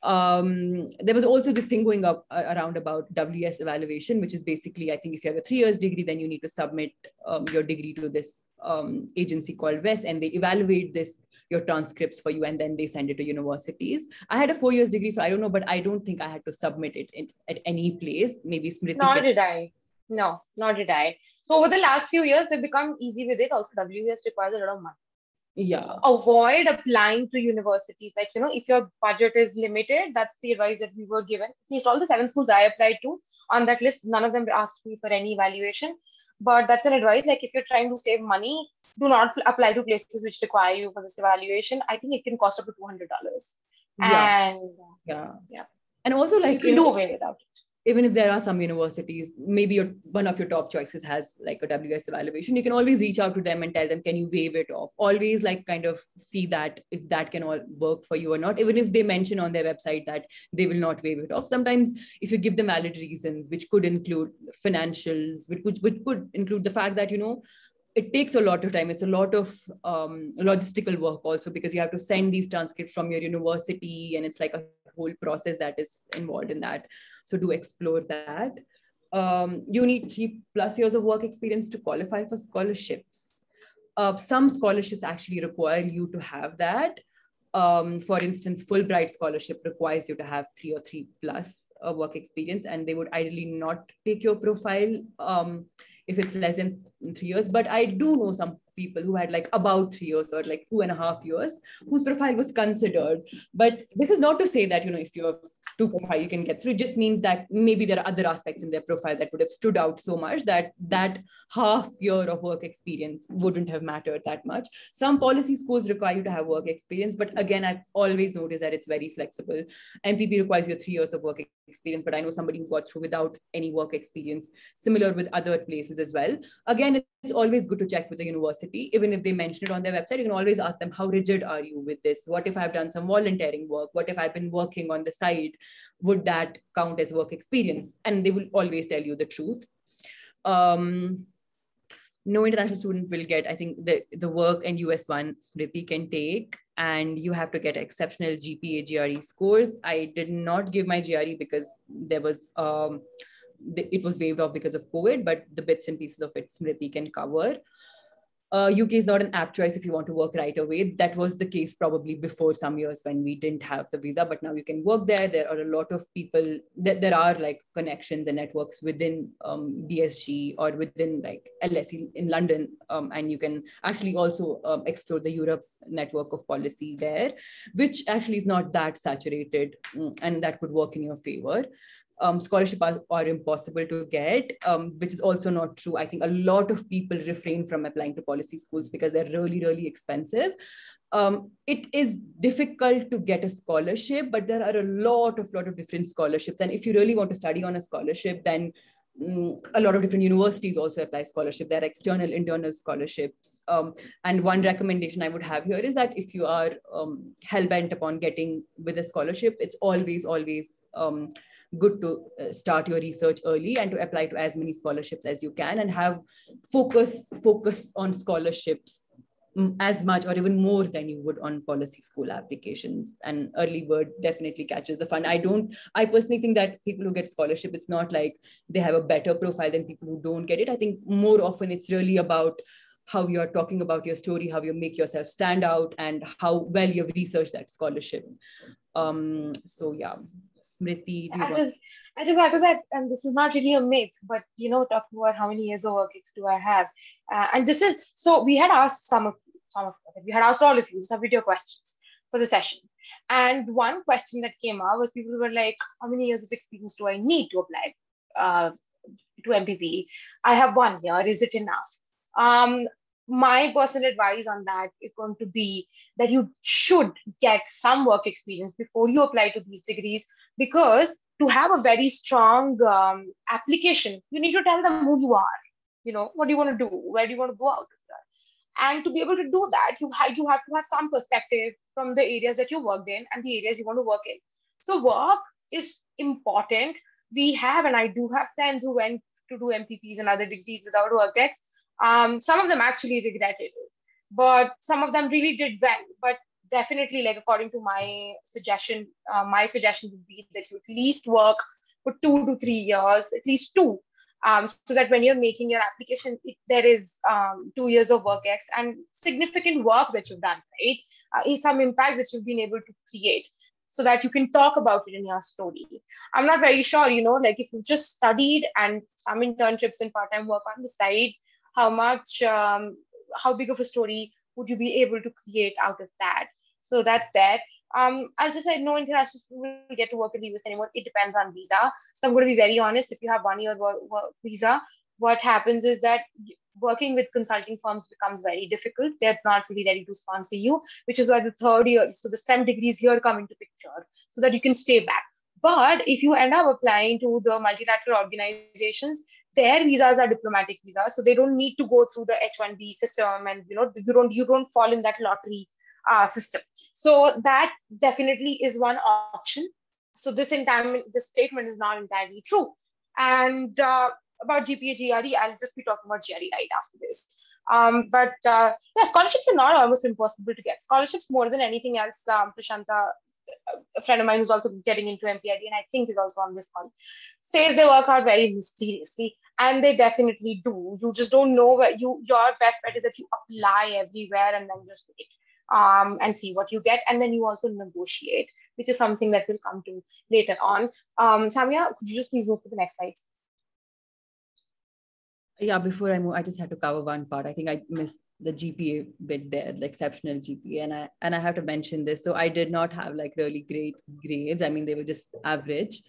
There was also this thing going up around about WS evaluation, which is basically, I think if you have a 3 years degree, then you need to submit your degree to this agency called WES, and they evaluate your transcripts for you, and then they send it to universities. I had a 4 years degree, so I don't know, but I don't think I had to submit it at any place. Maybe Smriti. Nor did I. No, nor did I. So over the last few years, they've become easy with it. Also, WS requires a lot of money. Yeah. So avoid applying to universities. If your budget is limited, that's the advice that we were given. At least all the 7 schools I applied to on that list, none of them asked me for any evaluation. But that's an advice. If you're trying to save money, do not apply to places which require you for this evaluation. I think it can cost up to $200. Yeah. And Yeah. And also, like, you can do away without it. Even if there are some universities, maybe one of your top choices has like a WS evaluation, you can always reach out to them and tell them, can you waive it off? Always like kind of see that if that can all work for you or not, even if they mention on their website that they will not waive it off. Sometimes if you give them valid reasons, which could include financials, which could include the fact that, it takes a lot of time. It's a lot of logistical work also, because you have to send these transcripts from your university, and it's like a whole process that is involved in that. So do explore that. You need 3+ years of work experience to qualify for scholarships. Some scholarships actually require you to have that. For instance, Fulbright scholarship requires you to have 3 or 3+ work experience, and they would ideally not take your profile if it's less than 3 years. But I do know some people who had like about 3 years or like 2.5 years whose profile was considered. But this is not to say that, if you have 2 profile, you can get through. It just means that maybe there are other aspects in their profile that would have stood out so much that that half year of work experience wouldn't have mattered that much. Some policy schools require you to have work experience, but again, I've always noticed that it's very flexible. MPP requires you 3 years of work experience, but I know somebody who got through without any work experience, similar with other places as well. Again, it's always good to check with the university. Even if they mention it on their website, you can always ask them, how rigid are you with this? What if I've done some volunteering work? What if I've been working on the side? Would that count as work experience? And they will always tell you the truth. No international student will get, I think, the work and US1 Smriti can take, and you have to get exceptional GPA GRE scores. I did not give my GRE because there was, it was waived off because of COVID, but the bits and pieces of it Smriti can cover. UK is not an apt choice if you want to work right away. That was the case probably before some years when we didn't have the visa, but now you can work there. There are a lot of people, there are like connections and networks within BSG or within like LSE in London. And you can actually also explore the Europe network of policy there, which actually is not that saturated, and that could work in your favor. Scholarship are impossible to get, which is also not true. I think a lot of people refrain from applying to policy schools because they're really, really expensive. It is difficult to get a scholarship, but there are a lot of different scholarships. And if you really want to study on a scholarship, then a lot of different universities also apply scholarship. There are external, internal scholarships. And one recommendation I would have here is that if you are hell-bent upon getting with a scholarship, it's always good to start your research early and to apply to as many scholarships as you can, and have focus on scholarships as much or even more than you would on policy school applications. And early bird definitely catches the fun. I personally think that people who get scholarship, it's not like they have a better profile than people who don't get it. I think more often it's really about how you're talking about your story, how you make yourself stand out, and how well you've researched that scholarship. So yeah, Smriti, I just add to that, and this is not really a myth, but talking about how many years of work do I have, and this is so we had asked some of we had asked all of you some video questions for the session, and one question that came up was people were like, how many years of experience do I need to apply to MPP? I have 1 year. Is it enough? My personal advice on that is going to be that you should get some work experience before you apply to these degrees, because to have a very strong application, you need to tell them who you are, what do you want to do, where do you want to go out of that. And to be able to do that, you have to have some perspective from the areas that you worked in and the areas you want to work in. So work is important. We have, and I do have friends who went to do MPPs and other degrees without work ex. Some of them actually regretted it, but some of them really did well. But definitely, like according to my suggestion would be that you at least work for 2 to 3 years, at least 2, so that when you're making your application, there is 2 years of work ex and significant work that you've done, right? Is some impact that you've been able to create, so that you can talk about it in your story. I'm not very sure, like if you just studied and some internships and part-time work on the side, how big of a story would you be able to create out of that? So that's that. I'll just say no international student will get to work in the US anymore. It depends on visa. So I'm going to be very honest. If you have 1 year work visa, what happens is that working with consulting firms becomes very difficult. They're not really ready to sponsor you, which is why the third year, so the STEM degrees here come into picture so that you can stay back. But if you end up applying to the multilateral organizations, their visas are diplomatic visas, so they don't need to go through the H-1B system, and you don't fall in that lottery system. So that definitely is one option. So this statement is not entirely true. And about GPA, GRE, I'll just be talking about GRE right after this. But yeah, scholarships are not almost impossible to get. Scholarships more than anything else. Prashanta, a friend of mine who's also getting into MPID, and I think is also on this call, says they work out very mysteriously, and they definitely do. You just don't know where your best bet is that you apply everywhere and then just wait and see what you get, and then you also negotiate, which is something that we'll come to later on. Samia, could you just please move to the next slide? Yeah, before I move, I just had to cover one part. I think I missed the GPA bit there, the exceptional GPA, and I have to mention this. So I did not have like really great grades. I mean, they were just average,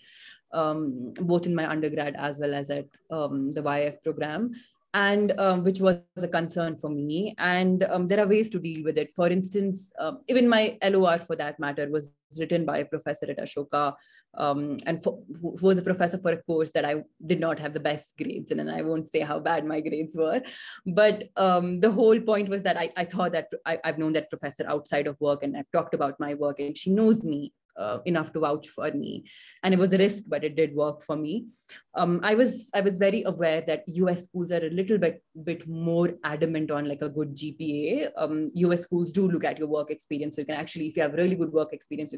both in my undergrad as well as at the YF program, and which was a concern for me. And there are ways to deal with it. For instance, even my LOR for that matter was written by a professor at Ashoka, and who was a professor for a course that I did not have the best grades in, and I won't say how bad my grades were. But the whole point was that I thought that I've known that professor outside of work, and I've talked about my work, and she knows me enough to vouch for me. And it was a risk, but it did work for me. I was very aware that US schools are a little bit more adamant on like a good GPA. US schools do look at your work experience. So you can actually, if you have really good work experience,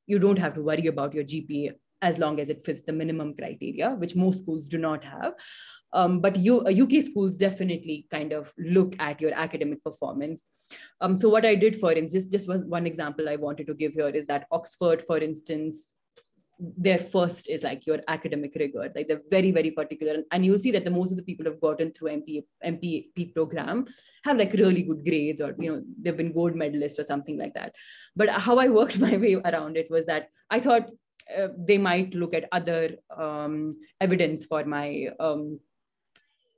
you don't have to worry about your GPA as long as it fits the minimum criteria, which most schools do not have. But UK schools definitely kind of look at your academic performance. So what I did, for instance, just one example I wanted to give here is that Oxford, for instance, their first is like your academic rigor. Like they're very, very particular. And you'll see that the most of the people who have gotten through MPP program have like really good grades, or, they've been gold medalists or something like that. But how I worked my way around it was that I thought they might look at other evidence for my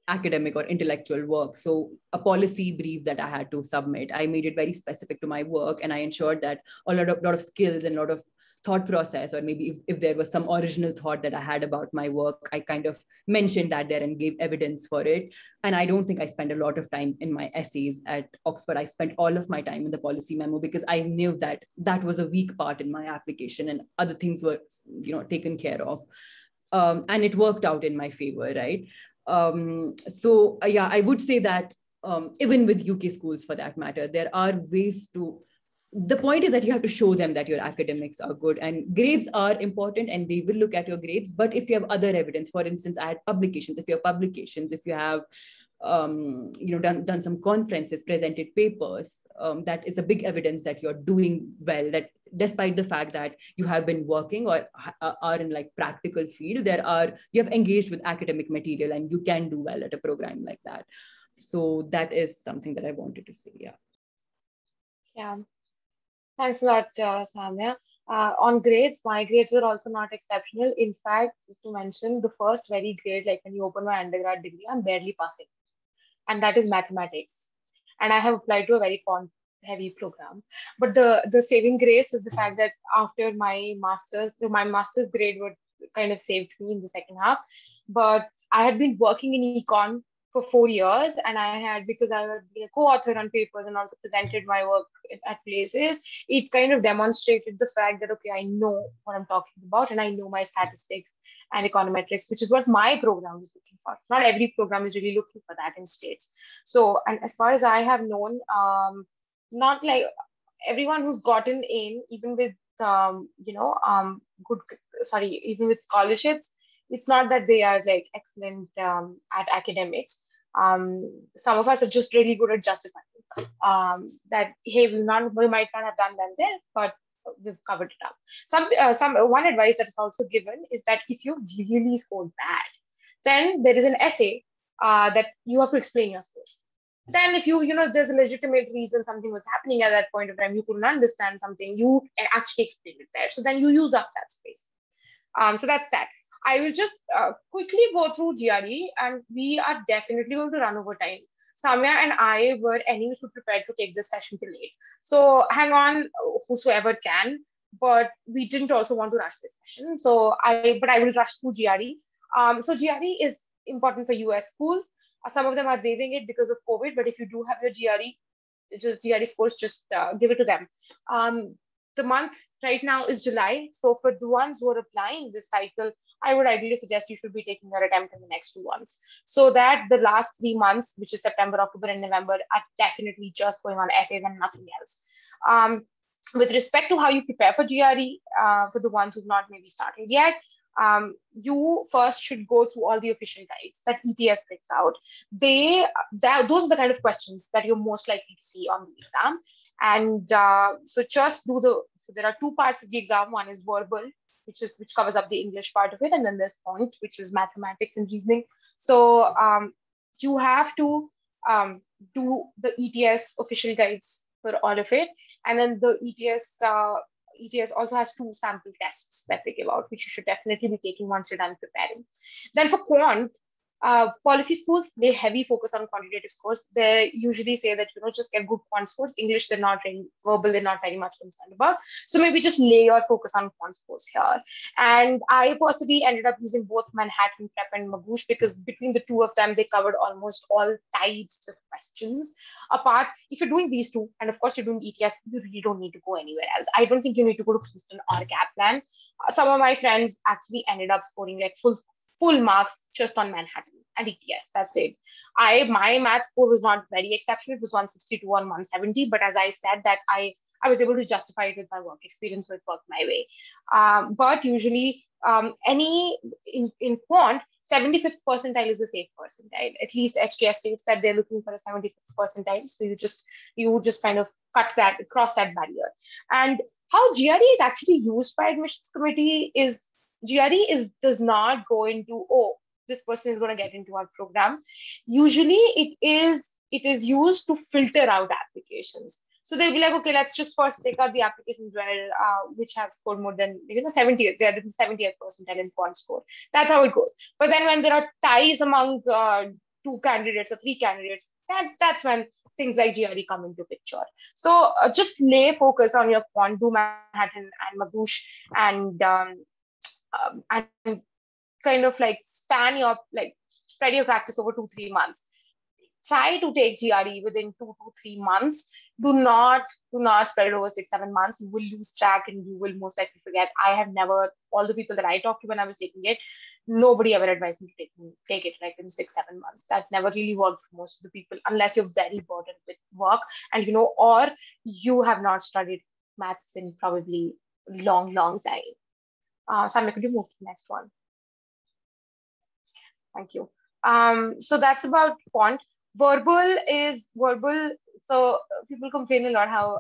academic or intellectual work. So a policy brief that I had to submit, I made it very specific to my work, and I ensured that a lot of skills and a lot of thought process, or maybe if there was some original thought that I had about my work, I kind of mentioned that there and gave evidence for it. And I don't think I spent a lot of time in my essays at Oxford. I spent all of my time in the policy memo because I knew that that was a weak part in my application, and other things were, taken care of. And it worked out in my favor, right? So yeah, I would say that even with UK schools for that matter, there are ways to, the point is that you have to show them that your academics are good, and grades are important and they will look at your grades. But if you have other evidence, for instance, I had publications, if you have publications, if you have, done some conferences, presented papers, that is a big evidence that you're doing well, that despite the fact that you have been working or are in like practical field, you have engaged with academic material and you can do well at a program like that. So that is something that I wanted to say. Yeah. Thanks a lot, Samia. On grades, my grades were also not exceptional. In fact, just to mention, the first very grade, like when you open my undergrad degree, I'm barely passing. And that is mathematics. And I have applied to a very font-heavy program. But the saving grace was the fact that after my master's grade would kind of saved me in the second half. But I had been working in Econ for 4 years, and because I had been a co-author on papers and also presented my work at places, it kind of demonstrated the fact that, okay, I know what I'm talking about, and I know my statistics and econometrics, which is what my program is looking for. Not every program is really looking for that in states. So, and as far as I have known, not like everyone who's gotten in, even with, even with scholarships, it's not that they are like excellent at academics. Some of us are just really good at justifying that, hey, we might not have done them there, but we've covered it up. One advice that is also given is that if you really scored bad, then there is an essay that you have to explain your scores. Then if there's a legitimate reason something was happening at that point of time, you couldn't understand something, you actually explain it there. So then you use up that space. So that's that. I will just quickly go through GRE, and we are definitely going to run over time. Samia and I were anyways prepared to take this session till late. So hang on, whosoever can, but we didn't also want to rush this session. So I will rush through GRE. So GRE is important for US schools. Some of them are waiving it because of COVID, but if you do have your GRE, just GRE scores, just give it to them. The month right now is July. So for the ones who are applying this cycle, I would ideally suggest you should be taking your attempt in the next 2 months. So that the last 3 months, which is September, October, and November, are definitely just going on essays and nothing else. With respect to how you prepare for GRE, for the ones who've not maybe started yet, you first should go through all the official guides that ETS picks out. Those are the kind of questions that you're most likely to see on the exam. And so just do so there are 2 parts of the exam. One is verbal, which covers up the English part of it. And then there's quant, which is mathematics and reasoning. So you have to do the ETS official guides for all of it. And then the ETS also has 2 sample tests that they give out, which you should definitely be taking once you're done preparing. Then for quant, policy schools, they heavy focus on quantitative scores. They usually say that, just get good quant scores. English, they're not very verbal, they're not very much concerned about. So maybe just lay your focus on quant scores here. And I personally ended up using both Manhattan Prep and Magoosh because between the 2 of them, they covered almost all types of questions. Apart, if you're doing these 2, and of course you're doing ETS, you really don't need to go anywhere else. I don't think you need to go to Princeton or Kaplan. Some of my friends actually ended up scoring like full marks just on Manhattan and ETS. That's it. My math score was not very exceptional. It was 162 on 170. But as I said, that I was able to justify it with my work experience, with work my way. But usually, in quant, 75th percentile is a safe percentile. At least HKS states that they're looking for a 75th percentile. So you just kind of cross that barrier. And how GRE is actually used by admissions committee is does not go into, this person is going to get into our program. Usually it is used to filter out applications. So they'll be like, okay, let's just first take out the applications where which have scored more than 70th. They're the 70th percentile in quant score. That's how it goes. But then when there are ties among 2 candidates or 3 candidates, that's when things like GRE come into picture. So just lay focus on your quant, do Manhattan and Magoosh, and kind of like spread your practice over 2-3 months. Try to take GRE within 2 to 3 months. Do not spread it over 6-7 months. You will lose track and you will most likely forget. I have never, all the people that I talked to when I was taking it, nobody ever advised me to take it like in 6-7 months. That never really worked for most of the people, unless you're very burdened with work and or you have not studied maths in probably a long time. Samia, could you move to the next one? Thank you. So that's about quant. Verbal. So people complain a lot how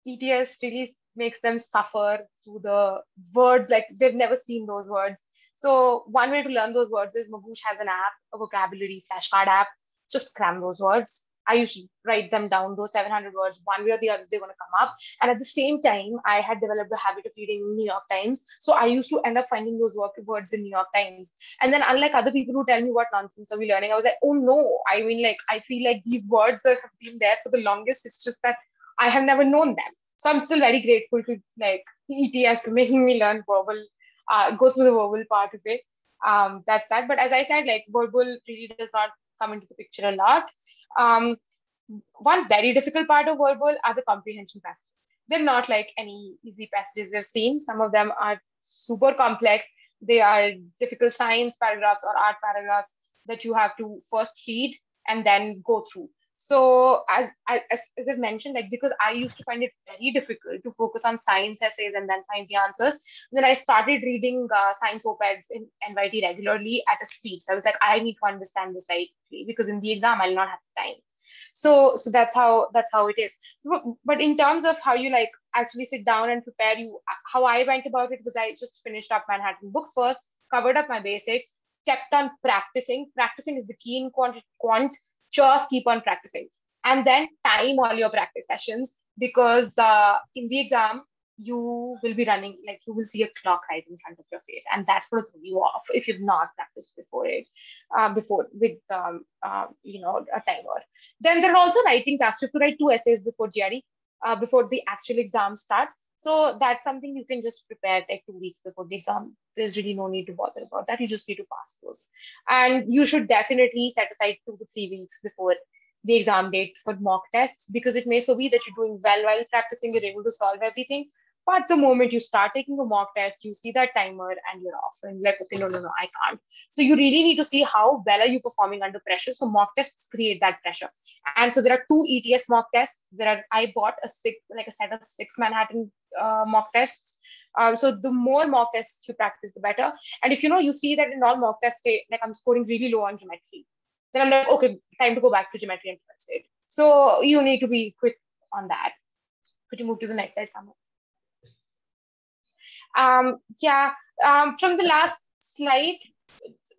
ETS really makes them suffer through the words, like they've never seen those words. So one way to learn those words is Magoosh has an app, a vocabulary flashcard app. Just cram those words. I usually write them down, those 700 words, one way or the other, they're going to come up. And at the same time, I had developed the habit of reading New York Times. So I used to end up finding those words in New York Times. And then unlike other people who tell me what nonsense are we learning, I was like, oh no, I mean, like, I feel like these words have been there for the longest. It's just that I have never known them. So I'm still very grateful to like ETS for making me learn verbal, go through the verbal part of it. That's that. But as I said, like verbal really does not come into the picture a lot. One very difficult part of verbal are the comprehension passages. They're not like any easy passages we've seen. Some of them are super complex. They are difficult science paragraphs or art paragraphs that you have to first read and then go through. So as I've mentioned, like because I used to find it very difficult to focus on science essays and then find the answers, then I started reading science op-eds in NYT regularly at a speed. So I was like, I need to understand this very quickly because in the exam I'll not have the time. So that's how it is. But in terms of how you like actually sit down and prepare, how I went about it was I just finished up Manhattan books first, covered up my basics, kept on practicing. Practicing is the key in quant. Just keep on practicing and then time all your practice sessions because in the exam, you will be running, like you will see a clock right in front of your face, and that's going to throw you off if you've not practiced before with a timer. Then there are also writing tasks. You have to write 2 essays before GRE, before the actual exam starts. So that's something you can just prepare like 2 weeks before the exam. There's really no need to bother about that. You just need to pass those. And you should definitely set aside 2 to 3 weeks before the exam date for mock tests, because it may so be that you're doing well while practicing, you're able to solve everything. But the moment you start taking a mock test, you see that timer and you're off. And you're like, okay, no, I can't. So you really need to see how well are you performing under pressure. So mock tests create that pressure. And so there are 2 ETS mock tests. I bought a set of 6 Manhattan mock tests. So the more mock tests you practice, the better. And if you see that in all mock tests, like I'm scoring really low on geometry, then I'm like, okay, time to go back to geometry and instead. So you need to be quick on that. Could you move to the next slide, Samia? From the last slide.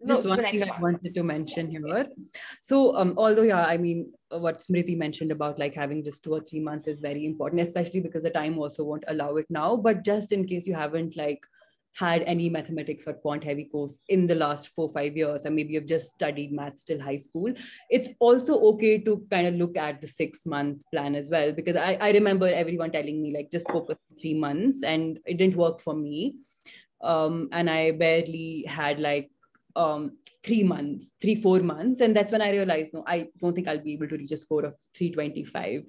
Just one thing I wanted to mention here. So although, I mean, what Smriti mentioned about like having just 2 or 3 months is very important, especially because the time also won't allow it now. But just in case you haven't like had any mathematics or quant heavy course in the last 4 or 5 years, or maybe you've just studied maths till high school, it's also okay to kind of look at the 6-month plan as well. Because I remember everyone telling me like, just focus 3 months, and it didn't work for me. And I barely had like 3 months, 3-4 months. And that's when I realized, no, I don't think I'll be able to reach a score of 325.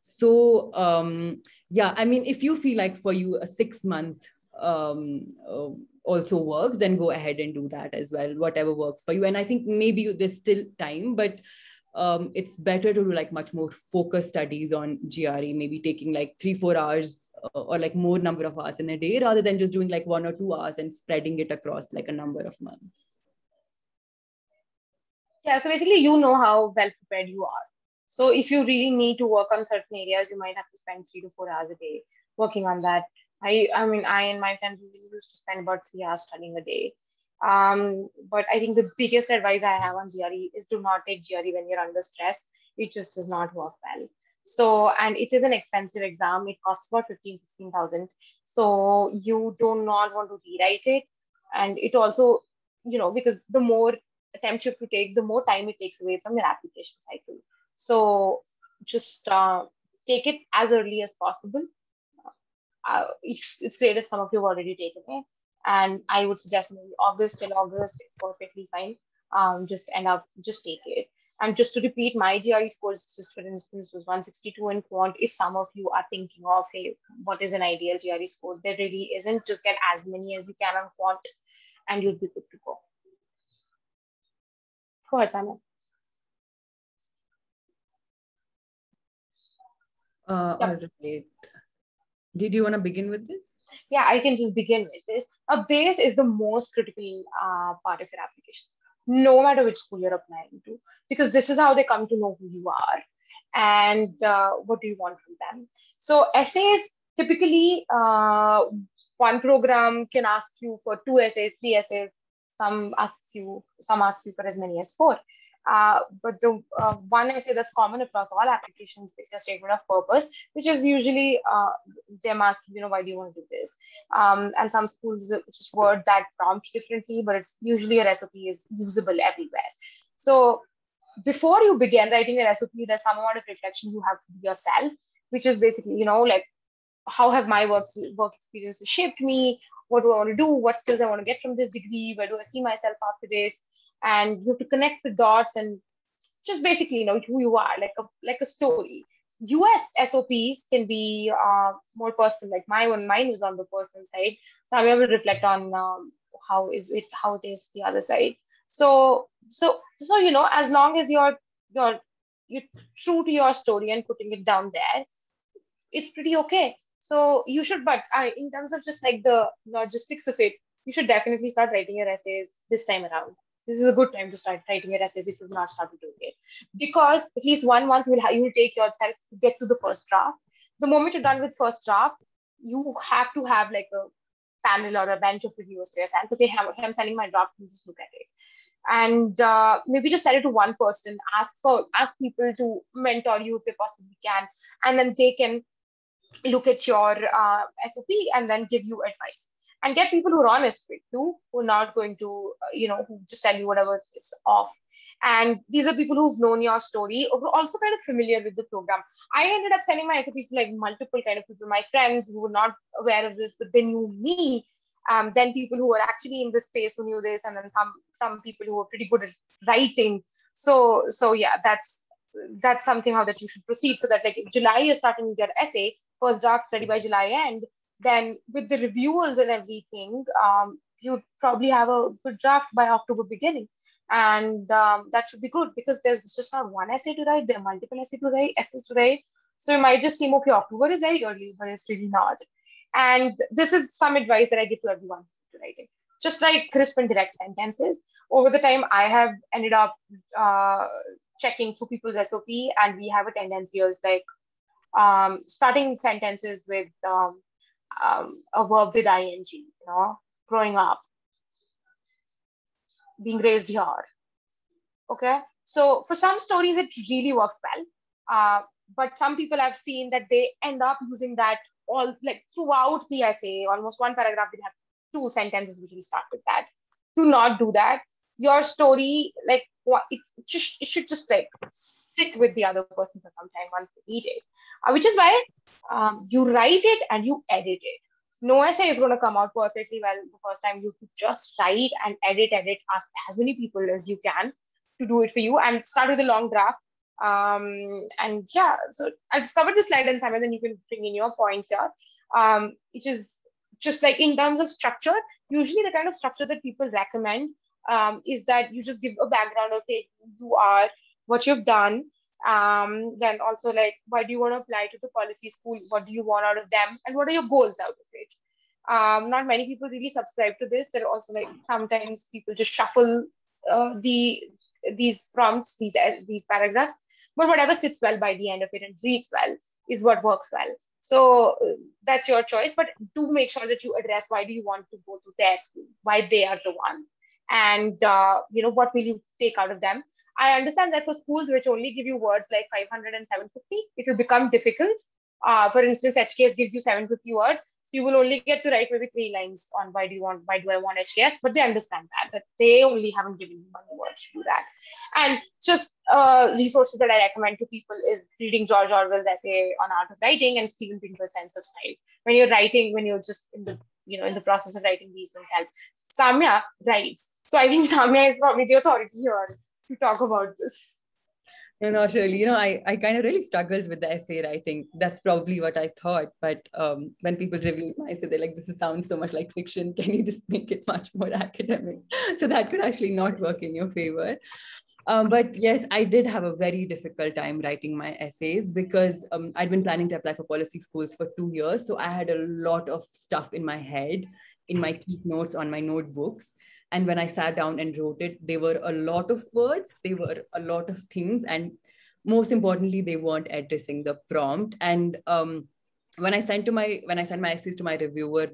So I mean, if you feel like for you a 6-month also works, then go ahead and do that as well, whatever works for you. And I think maybe there's still time, but it's better to do like much more focused studies on GRE, maybe taking like 3-4 hours or like more number of hours in a day, rather than just doing like 1 or 2 hours and spreading it across like a number of months. Yeah, so basically you know how well prepared you are. So if you really need to work on certain areas, you might have to spend 3 to 4 hours a day working on that. I mean, I and my friends really used to spend about 3 hours studying a day. But I think the biggest advice I have on GRE is do not take GRE when you're under stress. It just does not work well. So, and it is an expensive exam. It costs about 15,000-16,000. So you do not want to rewrite it. And it also, because the more attempts you have to take, the more time it takes away from your application cycle. So just take it as early as possible. It's great if some of you have already taken it, and I would suggest maybe August till August is perfectly fine. Just take it. And just to repeat, my GRE scores, just for instance, was 162 in quant. If some of you are thinking of, hey, what is an ideal GRE score? There really isn't. Just get as many as you can on quant, and you'll be good to go. Go ahead, Samia. All right. Did you want to begin with this? Yeah, I can just begin with this. A base is the most critical part of your application, no matter which school you're applying to, because this is how they come to know who you are and what do you want from them. So essays, typically, one program can ask you for 2 essays, 3 essays. Some ask you for as many as 4. But the one essay that's common across all applications is a statement of purpose, which is usually them asking, why do you want to do this? And some schools just word that prompt differently, but it's usually a SOP is usable everywhere. So before you begin writing your SOP, there's some amount of reflection you have to do yourself, which is basically, like, how have my work experiences shaped me? What do I want to do? What skills I want to get from this degree? Where do I see myself after this? And you have to connect the dots and just basically who you are, like a story. US SOPs can be more personal, like mine is on the personal side. So I will reflect on how it is the other side. So as long as you're true to your story and putting it down there, it's pretty okay. So you should, but in terms of just like the logistics of it, you should definitely start writing your essays this time around. This is a good time to start writing your essays if you've not started doing it. Because at least 1 month you will take yourself to get to the first draft. The moment you're done with first draft, you have to have like a panel or a bench of reviewers for yourself. Okay, I'm sending my draft, you just look at it. And maybe just send it to one person, ask people to mentor you if they possibly can. And then they can look at your SOP and then give you advice. And get people who are honest with you, who are not going to, who just tell you whatever is off. And these are people who've known your story, who are also kind of familiar with the program. I ended up sending my SOPs to like multiple kind of people, my friends who were not aware of this, but they knew me. Then people who were actually in this space who knew this, and then some people who were pretty good at writing. So yeah, that's something how that you should proceed. So that like if July you're starting your essay, first drafts ready by July end, then with the reviewers and everything, you probably have a good draft by October beginning. And that should be good because there's just not one essay to write, there are multiple essays to write. So it might just seem, okay, October is very early, but it's really not. And this is some advice that I give to everyone to writing. Just write crisp and direct sentences. Over the time, I have ended up checking through people's SOP, and we have a tendency is like starting sentences with a verb with ing, growing up, being raised here. Okay, so for some stories it really works well, but some people I've seen that they end up using that all like throughout the essay. Almost one paragraph will have 2 sentences which will start with that. Do not do that. Your story, like it should just like sit with the other person for some time once they read it, which is why you write it and you edit it. No essay is going to come out perfectly well the first time. You just write and edit, ask as many people as you can to do it for you, and start with a long draft. And yeah, so I've just covered this slide, and Samia, then you can bring in your points here, which is just like in terms of structure. Usually the kind of structure that people recommend is that you just give a background of who you are, what you've done, then also like why do you want to apply to the policy school, what do you want out of them, and what are your goals out of it. Not many people really subscribe to this. There are also like sometimes people just shuffle these prompts, these paragraphs, but whatever sits well by the end of it and reads well is what works well. So that's your choice, but do make sure that you address why do you want to go to their school, why they are the one, and what will you take out of them. I understand that for schools which only give you words like 500 and 750, it will become difficult. For instance, HKS gives you 750 words, so you will only get to write maybe 3 lines on why do I want HKS, but they understand that they only haven't given you many words to do that. And just resources that I recommend to people is reading George Orwell's essay on art of writing and Steven Pinker's Sense of Style. When you're writing, when you're just in the process of writing, these things help. Samia writes, so I think Samia is probably the authority here to talk about this. No, not really. I kind of really struggled with the essay writing. That's probably what I thought. But when people review my essay, they're like, this sounds so much like fiction. Can you just make it much more academic? So that could actually not work in your favor. But yes, I did have a very difficult time writing my essays because I'd been planning to apply for policy schools for 2 years. So I had a lot of stuff in my head, in my keep notes on my notebooks. And when I sat down and wrote it, there were a lot of words, there were a lot of things. And most importantly, they weren't addressing the prompt. And when I sent my essays to my reviewer,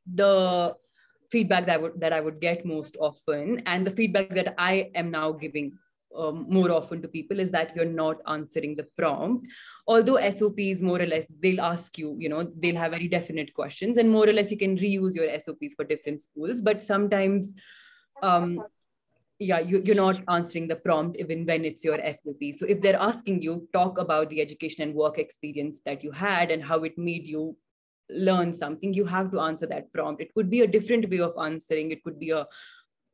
the feedback that I would get most often, and the feedback that I am now giving more often to people, is that you're not answering the prompt. Although SOPs, more or less, they'll ask you, they'll have very definite questions, and more or less you can reuse your SOPs for different schools. But sometimes, you're not answering the prompt even when it's your SOP. So if they're asking you, talk about the education and work experience that you had and how it made you learn something, you have to answer that prompt. It could be a different way of answering. It could be a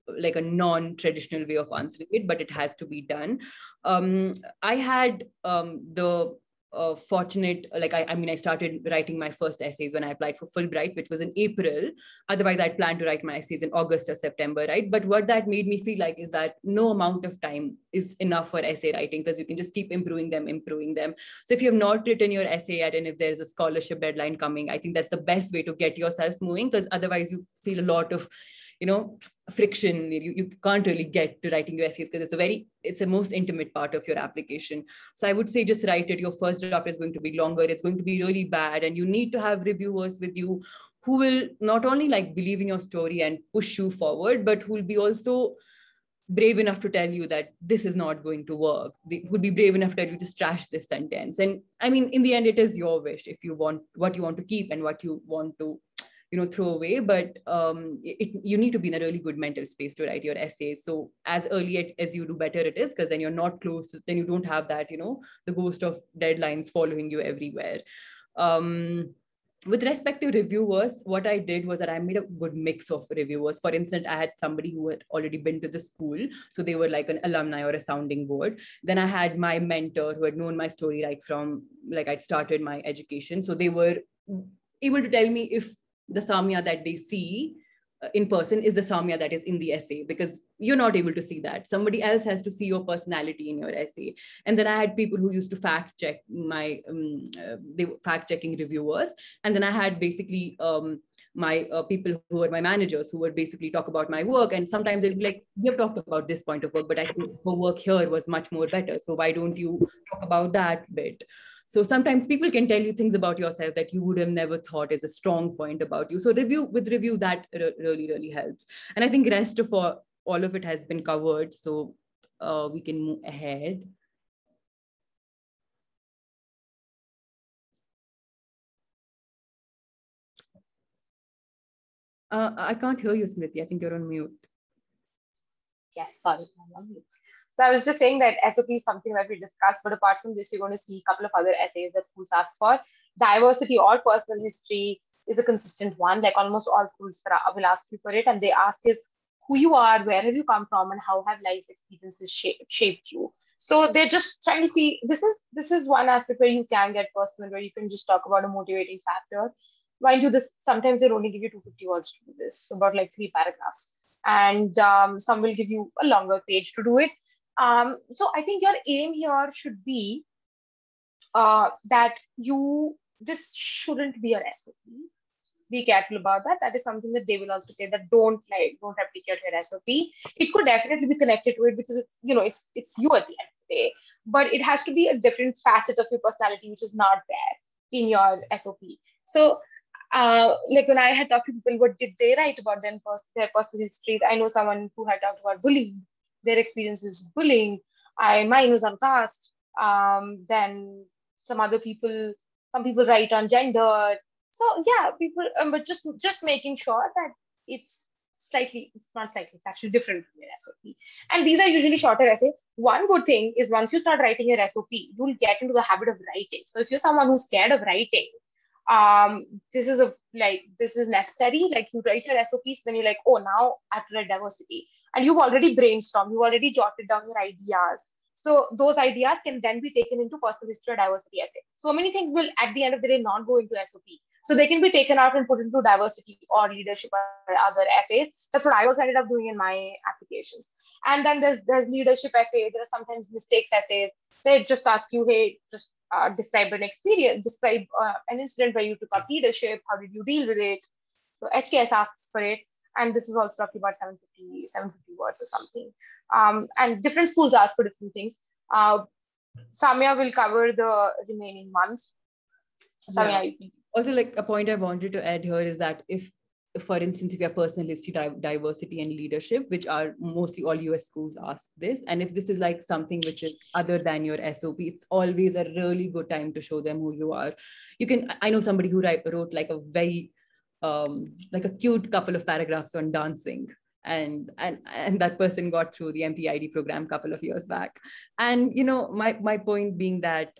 non-traditional way of answering it, but it has to be done. I had the fortunate, I started writing my first essays when I applied for Fulbright, which was in April. Otherwise, I'd planned to write my essays in August or September, right? But what that made me feel like is that no amount of time is enough for essay writing, because you can just keep improving them. So if you have not written your essay yet, and if there's a scholarship deadline coming, I think that's the best way to get yourself moving, because otherwise you feel a lot of friction. You can't really get to writing your essays because it's a most intimate part of your application. So I would say just write it. Your first draft is going to be longer. It's going to be really bad. And you need to have reviewers with you who will not only believe in your story and push you forward, but who will be also brave enough to tell you that this is not going to work. They would be brave enough to tell you to trash this sentence. And I mean, in the end, it is your wish if you want what you want to keep and what you want to, throw away. But you need to be in a really good mental space to write your essays. So as early as you do, better it is, because then you're not close to, then you don't have that, the ghost of deadlines following you everywhere. With respect to reviewers, what I did was that I made a good mix of reviewers. For instance, I had somebody who had already been to the school, so they were like an alumni or a sounding board. Then I had my mentor who had known my story right from, like, I'd started my education. So they were able to tell me if the Samia that they see in person is the Samia that is in the essay, because you're not able to see that. Somebody else has to see your personality in your essay. And then I had people who used to fact check my, they were fact checking reviewers. And then I had basically my people who were my managers who would basically talk about my work. And sometimes they'd be like, you have talked about this point of work, but I think the work here was much more better. So why don't you talk about that bit? So sometimes people can tell you things about yourself that you would have never thought is a strong point about you. So review that really, really helps. And I think rest of all of it has been covered. So we can move ahead. I can't hear you, Smriti. I think you're on mute. Yes, sorry, I'm on mute. So I was just saying that SOP is something that we discussed, but apart from this, we're going to see a couple of other essays that schools ask for. Diversity or personal history is a consistent one. Like almost all schools will ask you for it, and they ask is who you are, where have you come from, and how have life's experiences shaped you. So they're just trying to see, this is one aspect where you can get personal, where you can just talk about a motivating factor. Mind you, sometimes they'll only give you 250 words to do this, so about like 3 paragraphs. And some will give you a longer page to do it. So I think your aim here should be that this shouldn't be your SOP. Be careful about that. That is something that they will also say, that don't replicate your SOP. It could definitely be connected to it because it's you at the end of the day, but it has to be a different facet of your personality which is not there in your SOP. So like when I had talked to people, what did they write about their personal histories? I know someone who had talked about bullying, their experiences with bullying. Mine was on caste. Then some people write on gender. So yeah, people, but just making sure that it's actually different from your SOP. And these are usually shorter essays. One good thing is once you start writing your SOP, you'll get into the habit of writing. So if you're someone who's scared of writing, this is necessary. Like you write your SOPs, then you're like, oh, now I have to write diversity, and you've already brainstormed, you've already jotted down your ideas. So those ideas can then be taken into personal history or diversity essay. So many things will at the end of the day not go into SOP, so they can be taken out and put into diversity or leadership or other essays. That's what I also ended up doing in my applications. And then there's leadership essay. There are sometimes mistakes essays. They just ask you, hey, just describe an experience, describe an incident where you took up leadership, how did you deal with it? So HKS asks for it, and this is also talking about 750 words or something. And different schools ask for different things. Samia will cover the remaining ones. Samia, yeah. Also, like a point I wanted to add here is that if, for instance, if you have personal history, diversity, and leadership, which are mostly all US schools ask this, and if this is like something which is other than your SOP, it's always a really good time to show them who you are. I know somebody who wrote like a very, like a cute couple of paragraphs on dancing. And that person got through the MPID program a couple of years back. And, my point being that,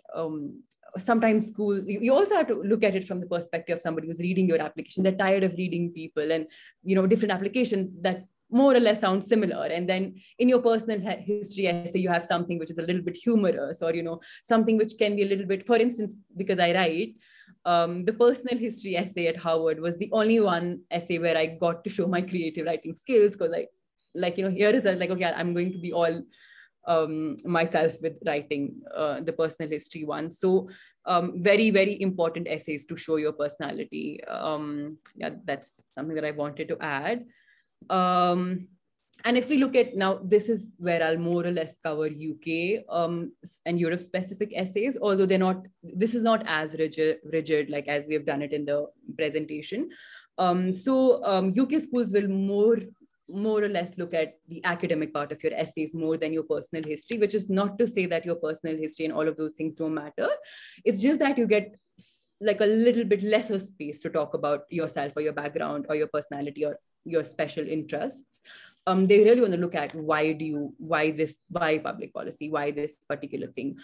sometimes schools, you also have to look at it from the perspective of somebody who's reading your application. They're tired of reading people and, different applications that more or less sound similar. And then in your personal history essay, you have something which is a little bit humorous, or, something which can be a little bit, for instance, because I write, the personal history essay at Harvard was the only one essay where I got to show my creative writing skills, because here is like, okay, I'm going to be all myself with writing the personal history one. So very, very important essays to show your personality. Yeah, that's something that I wanted to add. And if we look at now, this is where I'll more or less cover UK and Europe specific essays, although this is not as rigid like as we have done it in the presentation. UK schools will more more or less look at the academic part of your essays more than your personal history, which is not to say that your personal history and all of those things don't matter. It's just that you get like a little bit lesser space to talk about yourself or your background or your personality or your special interests. They really want to look at why public policy, why this particular thing.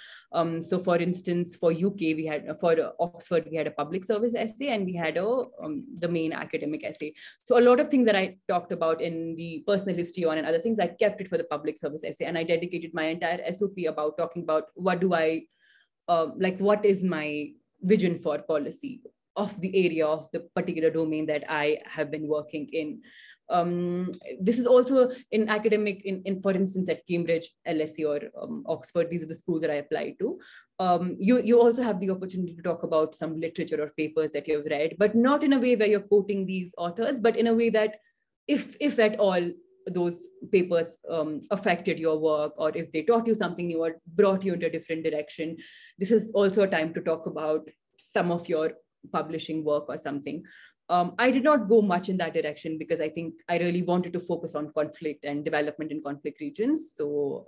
So for instance, for UK, for Oxford, we had a public service essay and we had the main academic essay. So a lot of things that I talked about in the personal history on and other things, I kept it for the public service essay. And I dedicated my entire SOP about talking about what is my vision for policy of the area of the particular domain that I have been working in. This is also in academic, for instance, at Cambridge, LSE or Oxford, these are the schools that I applied to. You also have the opportunity to talk about some literature or papers that you've read, but not in a way where you're quoting these authors, but in a way that if at all those papers affected your work, or if they taught you something new or brought you into a different direction, this is also a time to talk about some of your publishing work or something. I did not go much in that direction because I think I really wanted to focus on conflict and development in conflict regions. So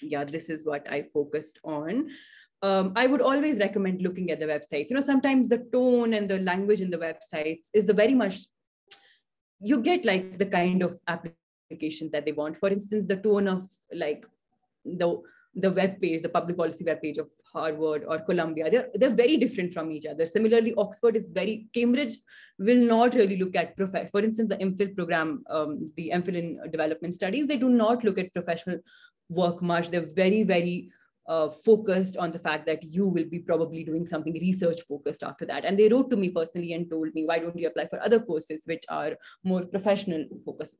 yeah, this is what I focused on. I would always recommend looking at the websites. Sometimes the tone and the language in the websites is the very much, you get like the kind of applications that they want. For instance, the tone of like the web page, the public policy web page of Harvard or Columbia, they're very different from each other. Similarly, Cambridge will not really look at for instance, the MPhil program, the MPhil in development studies, they do not look at professional work much. They're very, very focused on the fact that you will be probably doing something research focused after that. And they wrote to me personally and told me, why don't you apply for other courses which are more professional focused,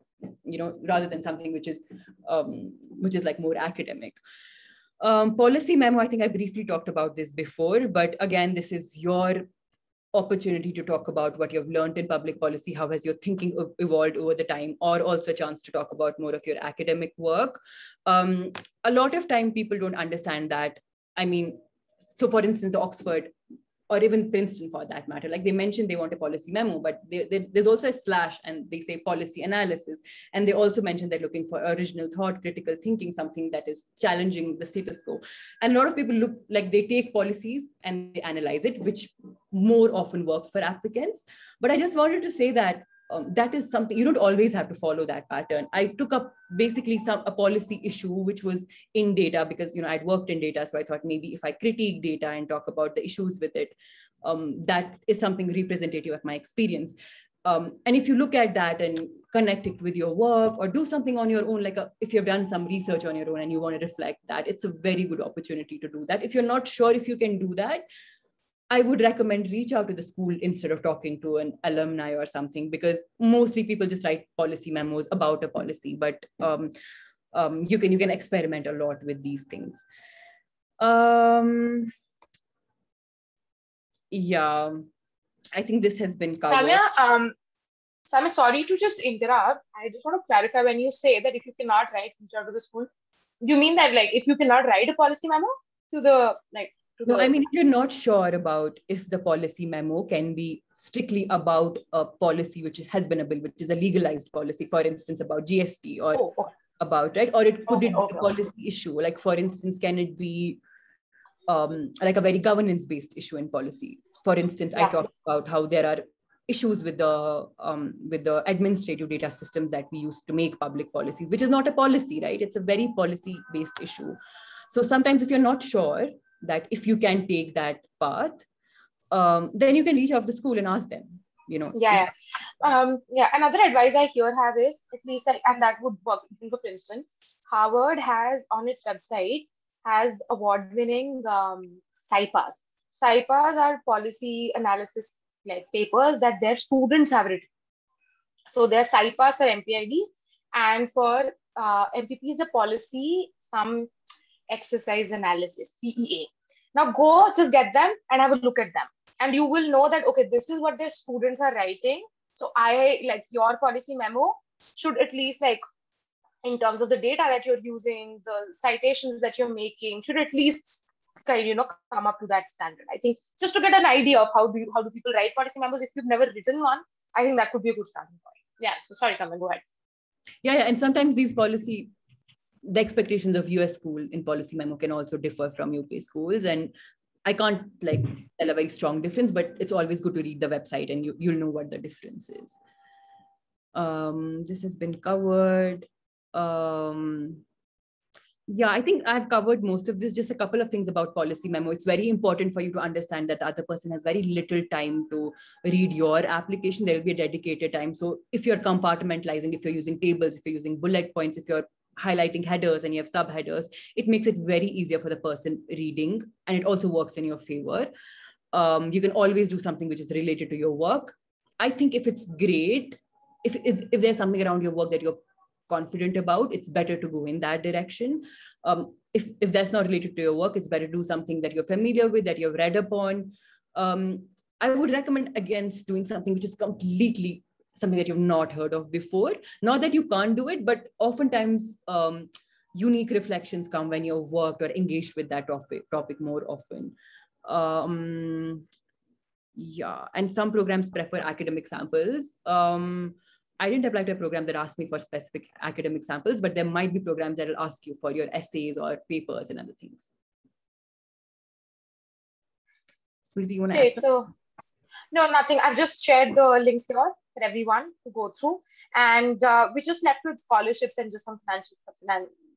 rather than something which is like more academic. Policy memo, I think I briefly talked about this before, but again, this is your opportunity to talk about what you've learned in public policy, how has your thinking evolved over the time, or also a chance to talk about more of your academic work. A lot of time people don't understand that. I mean, so for instance, the Oxford or even Princeton for that matter, like they mentioned they want a policy memo, but there's also a slash and they say policy analysis. And they also mentioned they're looking for original thought, critical thinking, something that is challenging the status quo. And a lot of people look like they take policies and they analyze it, which more often works for applicants. But I just wanted to say that that is something, you don't always have to follow that pattern. I took up basically a policy issue, which was in data because, I'd worked in data. So I thought maybe if I critique data and talk about the issues with it, that is something representative of my experience. And if you look at that and connect it with your work or do something on your own, like if you've done some research on your own and you want to reflect that, it's a very good opportunity to do that. If you're not sure if you can do that, I would recommend reach out to the school instead of talking to an alumni or something, because mostly people just write policy memos about a policy, but you can experiment a lot with these things. Yeah, I think this has been covered. Samia, sorry to just interrupt. I just want to clarify, when you say that if you cannot reach out to the school, you mean that like if you cannot write a policy memo to the No, I mean, if you're not sure about if the policy memo can be strictly about a policy which has been a bill, which is a legalized policy, for instance, about GST or about, right? Or it could be a policy issue. Like, for instance, can it be like a very governance-based issue in policy? For instance, I talked about how there are issues with the administrative data systems that we use to make public policies, which is not a policy, right? It's a very policy-based issue. So sometimes if you're not sure that if you can take that path, then you can reach out to the school and ask them, Another advice I here have is, at least and that would work even for Princeton, Harvard has on its website has award-winning SIPAs. SIPAs are policy analysis like papers that their students have written. So their SIPAs for MPIDs, and for MPPs, the policy some exercise analysis, PEA. Now go just get them and have a look at them. And you will know that, okay, this is what their students are writing. So your policy memo should at least in terms of the data that you're using, the citations that you're making, should at least come up to that standard. I think just to get an idea of how do people write policy memos, if you've never written one, I think that could be a good starting point. Yeah, so sorry, Samia, go ahead. Yeah, and sometimes the expectations of US school in policy memo can also differ from UK schools. And I can't like tell a very strong difference, but it's always good to read the website and you'll know what the difference is. This has been covered. Yeah, I think I've covered most of this. Just a couple of things about policy memo. It's very important for you to understand that the other person has very little time to read your application. There will be a dedicated time. So if you're compartmentalizing, if you're using tables, if you're using bullet points, if you're highlighting headers and you have subheaders, it makes it very easier for the person reading, and it also works in your favor. You can always do something which is related to your work. I think if it's great, if there's something around your work that you're confident about, it's better to go in that direction. If that's not related to your work, it's better to do something that you're familiar with, that you've read upon. I would recommend against doing something which is completely something that you've not heard of before. Not that you can't do it, but oftentimes unique reflections come when you've worked or engaged with that topic more often. Yeah, and some programs prefer academic samples. I didn't apply to a program that asked me for specific academic samples, but there might be programs that will ask you for your essays or papers and other things. Smriti, you want to add something? No, nothing. I've just shared the links here for everyone to go through. And we just left with scholarships and just some financial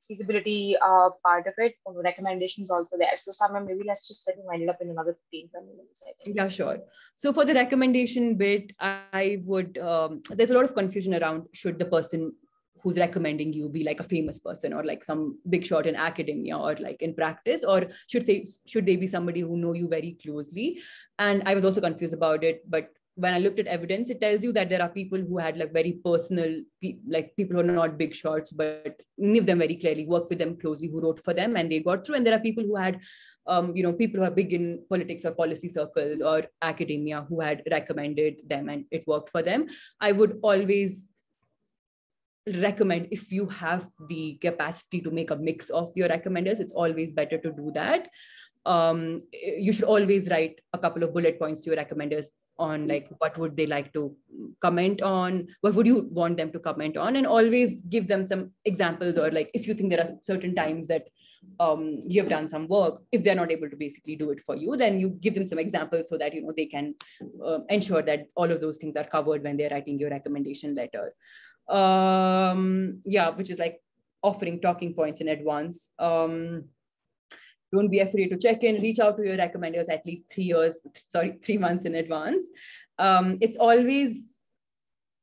feasibility part of it. And recommendations also there. So Samia, maybe let's just wind it up in another 15 minutes, I think. Yeah, sure. So for the recommendation bit, I would, there's a lot of confusion around should the person who's recommending you be like a famous person or like some big shot in academia or like in practice, or should they be somebody who know you very closely? And I was also confused about it, but when I looked at evidence, it tells you that there are people who had like very personal, like people who are not big shots, but knew them very clearly, worked with them closely, who wrote for them and they got through. And there are people who had, people who are big in politics or policy circles or academia who had recommended them and it worked for them. I would always recommend, if you have the capacity to make a mix of your recommenders, it's always better to do that. You should always write a couple of bullet points to your recommenders on like what would they like to comment on, what would you want them to comment on, and always give them some examples, or like if you think there are certain times that you have done some work, if they're not able to basically do it for you, then you give them some examples so that they can ensure that all of those things are covered when they're writing your recommendation letter. Yeah, which is like offering talking points in advance. Don't be afraid to check in, reach out to your recommenders at least 3 months in advance. It's always,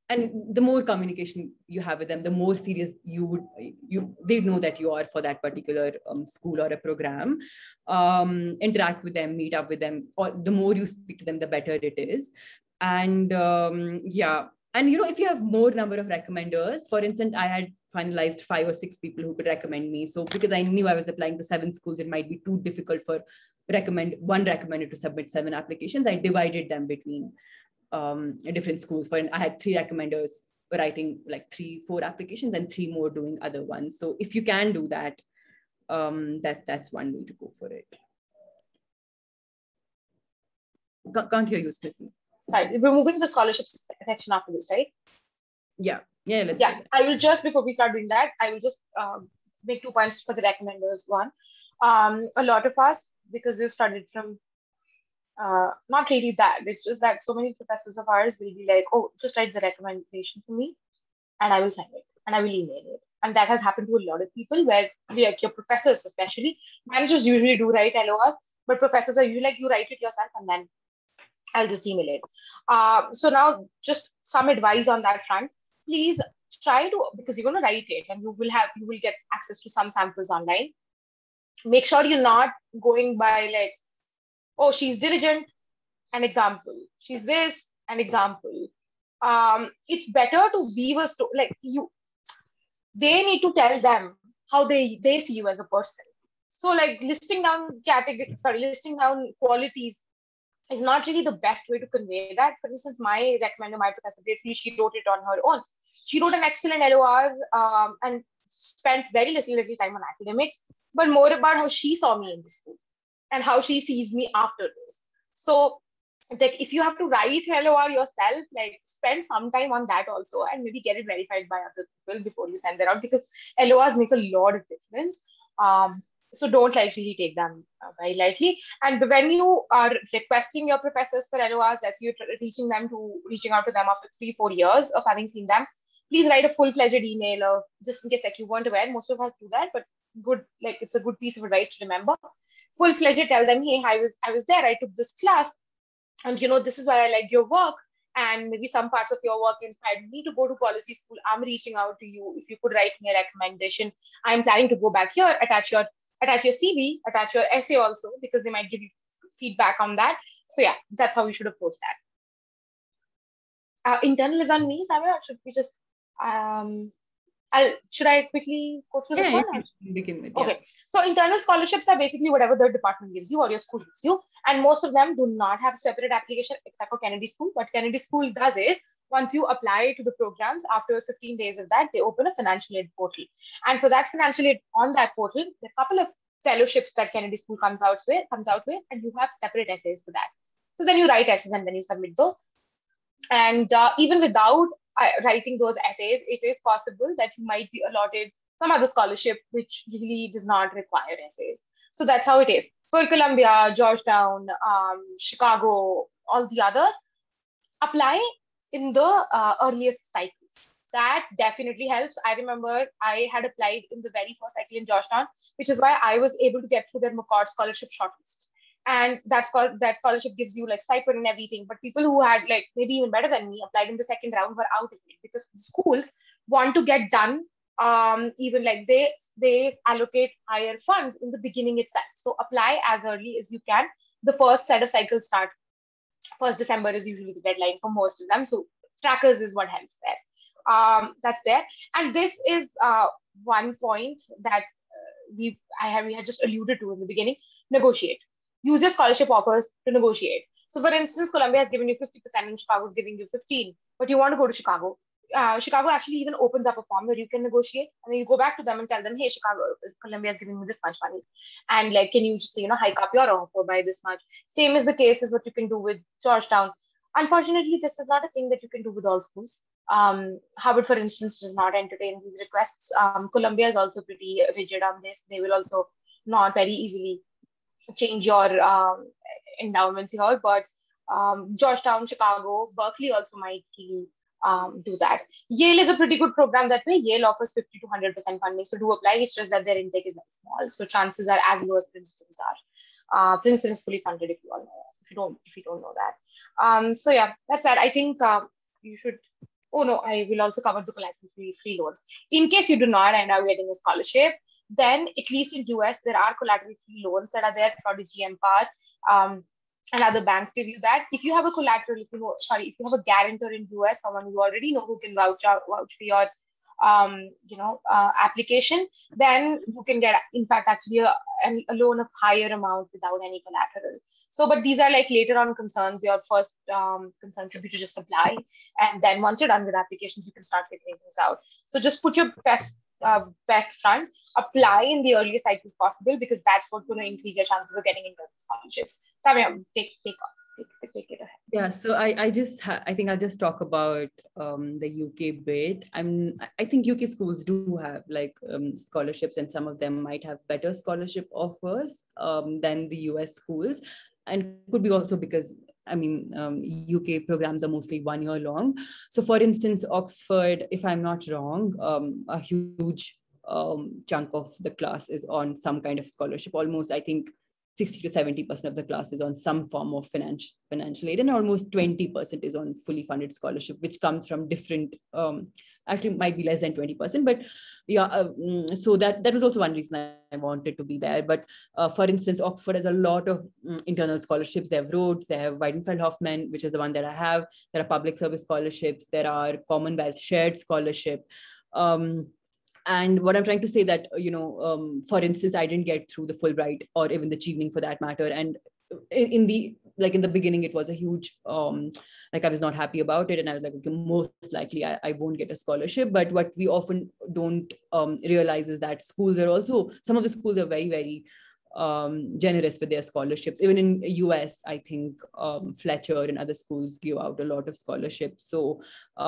and the more communication you have with them, the more serious they know that you are for that particular school or a program. Interact with them, meet up with them, or the more you speak to them, the better it is. And yeah. And if you have more number of recommenders, for instance, I had finalized 5 or 6 people who could recommend me. So because I knew I was applying to 7 schools, it might be too difficult for one recommender to submit 7 applications. I divided them between different schools. I had 3 recommenders writing like 3-4 applications and 3 more doing other ones. So if you can do that, that's one way to go for it. Can't hear you, Smriti. Right, we're moving to the scholarships section after this, right? Yeah, let's do that. I will just, before we start doing that, I will just make 2 points for the recommenders. One, a lot of us, because we've studied from, not really that, it's just that so many professors of ours will be like, oh, just write the recommendation for me and I will sign it and I will email it. And that has happened to a lot of people where like your professors especially, managers usually do write LORs, but professors are usually like, you write it yourself and then I'll just email it. So now just some advice on that front. Please try to, because you're going to write it and you will get access to some samples online. Make sure you're not going by like, oh, she's diligent, an example. She's this, an example. It's better to weave a story. Like they need to tell them how they see you as a person. So like listing down qualities is not really the best way to convey that. For instance, my recommender, my professor, she wrote it on her own. She wrote an excellent LOR and spent very little time on academics, but more about how she saw me in the school and how she sees me after this. So like if you have to write LOR yourself, like spend some time on that also, and maybe get it verified by other people before you send that out, because LORs make a lot of difference. So don't like really take them very lightly. And when you are requesting your professors for LORs, that's you reaching out to them after 3-4 years of having seen them, please write a full-fledged email of, just in case like you weren't aware, most of us do that, but good, like it's a good piece of advice to remember. Full-fledged, tell them, hey, I was there, I took this class, and this is why I liked your work, and maybe some parts of your work inspired me to go to policy school. I'm reaching out to you. If you could write me a recommendation, I'm planning to go back here. Attach your CV, attach your essay also, because they might give you feedback on that. So yeah, that's how we should approach that. Internal is on me, Samia, or should we just should I quickly go through this one? Begin with, okay. So internal scholarships are basically whatever the department gives you or your school gives you. And most of them do not have separate application except for Kennedy School. What Kennedy School does is, once you apply to the programs, after 15 days of that, they open a financial aid portal. And for that financial aid on that portal, there are a couple of fellowships that Kennedy School comes out with, and you have separate essays for that. So then you write essays and then you submit those. And even without writing those essays, it is possible that you might be allotted some other scholarship which really does not require essays. So that's how it is. For Columbia, Georgetown, Chicago, all the others, apply in the earliest cycles. That definitely helps. I remember I had applied in the very first cycle in Georgetown, which is why I was able to get through their McCord scholarship shortlist. And that scholarship gives you like stipend and everything. But people who had like maybe even better than me applied in the second round were out of it, because the schools want to get done. Even like they allocate higher funds in the beginning itself. So apply as early as you can. The first set of cycles start 1st December is usually the deadline for most of them. So trackers is what helps there. That's there. And this is one point that we had just alluded to in the beginning. Negotiate. Use your scholarship offers to negotiate. So for instance, Columbia has given you 50% and Chicago is giving you 15%, but you want to go to Chicago. Chicago actually even opens up a form where you can negotiate, and then you go back to them and tell them, hey, Columbia is giving me this much money. And like, can you just, hike up your offer by this much? Same is the case as what you can do with Georgetown. Unfortunately, this is not a thing that you can do with all schools. Harvard, for instance, does not entertain these requests. Columbia is also pretty rigid on this. They will also not very easily change your endowments here, but Georgetown, Chicago, Berkeley also might do that. Yale is a pretty good program that way. Yale offers 50 to 100% funding, so do apply. It's just that their intake is very small, so chances are as low as Princeton's are. Princeton is fully funded, if you all know. If you don't know that. So yeah, that's that. I think you should. Oh no, I will also cover the collateral free loans. In case you do not end up getting a scholarship, then at least in US, there are collateral free loans that are there. Prodigy, Empire, and other banks give you that. If you have a collateral, if you have a guarantor in US, someone you already know who can vouch for your application, then you can get, in fact, actually a loan of higher amount without any collateral. So, but these are like later on concerns. Your first concern should be to just apply. And then once you're done with applications, you can start figuring things out. So just put your best front, apply in the earliest cycles possible, because that's what's going to increase your chances of getting into scholarships. Samia, take it ahead. Yeah, so I think I'll just talk about the UK bit. I think UK schools do have like scholarships, and some of them might have better scholarship offers than the US schools, and could be also because UK programs are mostly 1 year long. So for instance, Oxford, if I'm not wrong, a huge chunk of the class is on some kind of scholarship. Almost, I think 60 to 70% of the class is on some form of financial aid, and almost 20% is on fully funded scholarship, which comes from different, actually might be less than 20%, but yeah, so that was also one reason I wanted to be there. But for instance, Oxford has a lot of internal scholarships. They have Rhodes, they have Weidenfeld-Hoffman, which is the one that I have. There are public service scholarships, there are Commonwealth shared scholarship. And what I'm trying to say that, for instance, I didn't get through the Fulbright or even the Chevening for that matter. And in the beginning, it was a huge, I was not happy about it. And I was like, okay, most likely I won't get a scholarship. But what we often don't realize is that schools are also, some of the schools are very, very generous with their scholarships. Even in US, I think Fletcher and other schools give out a lot of scholarships. So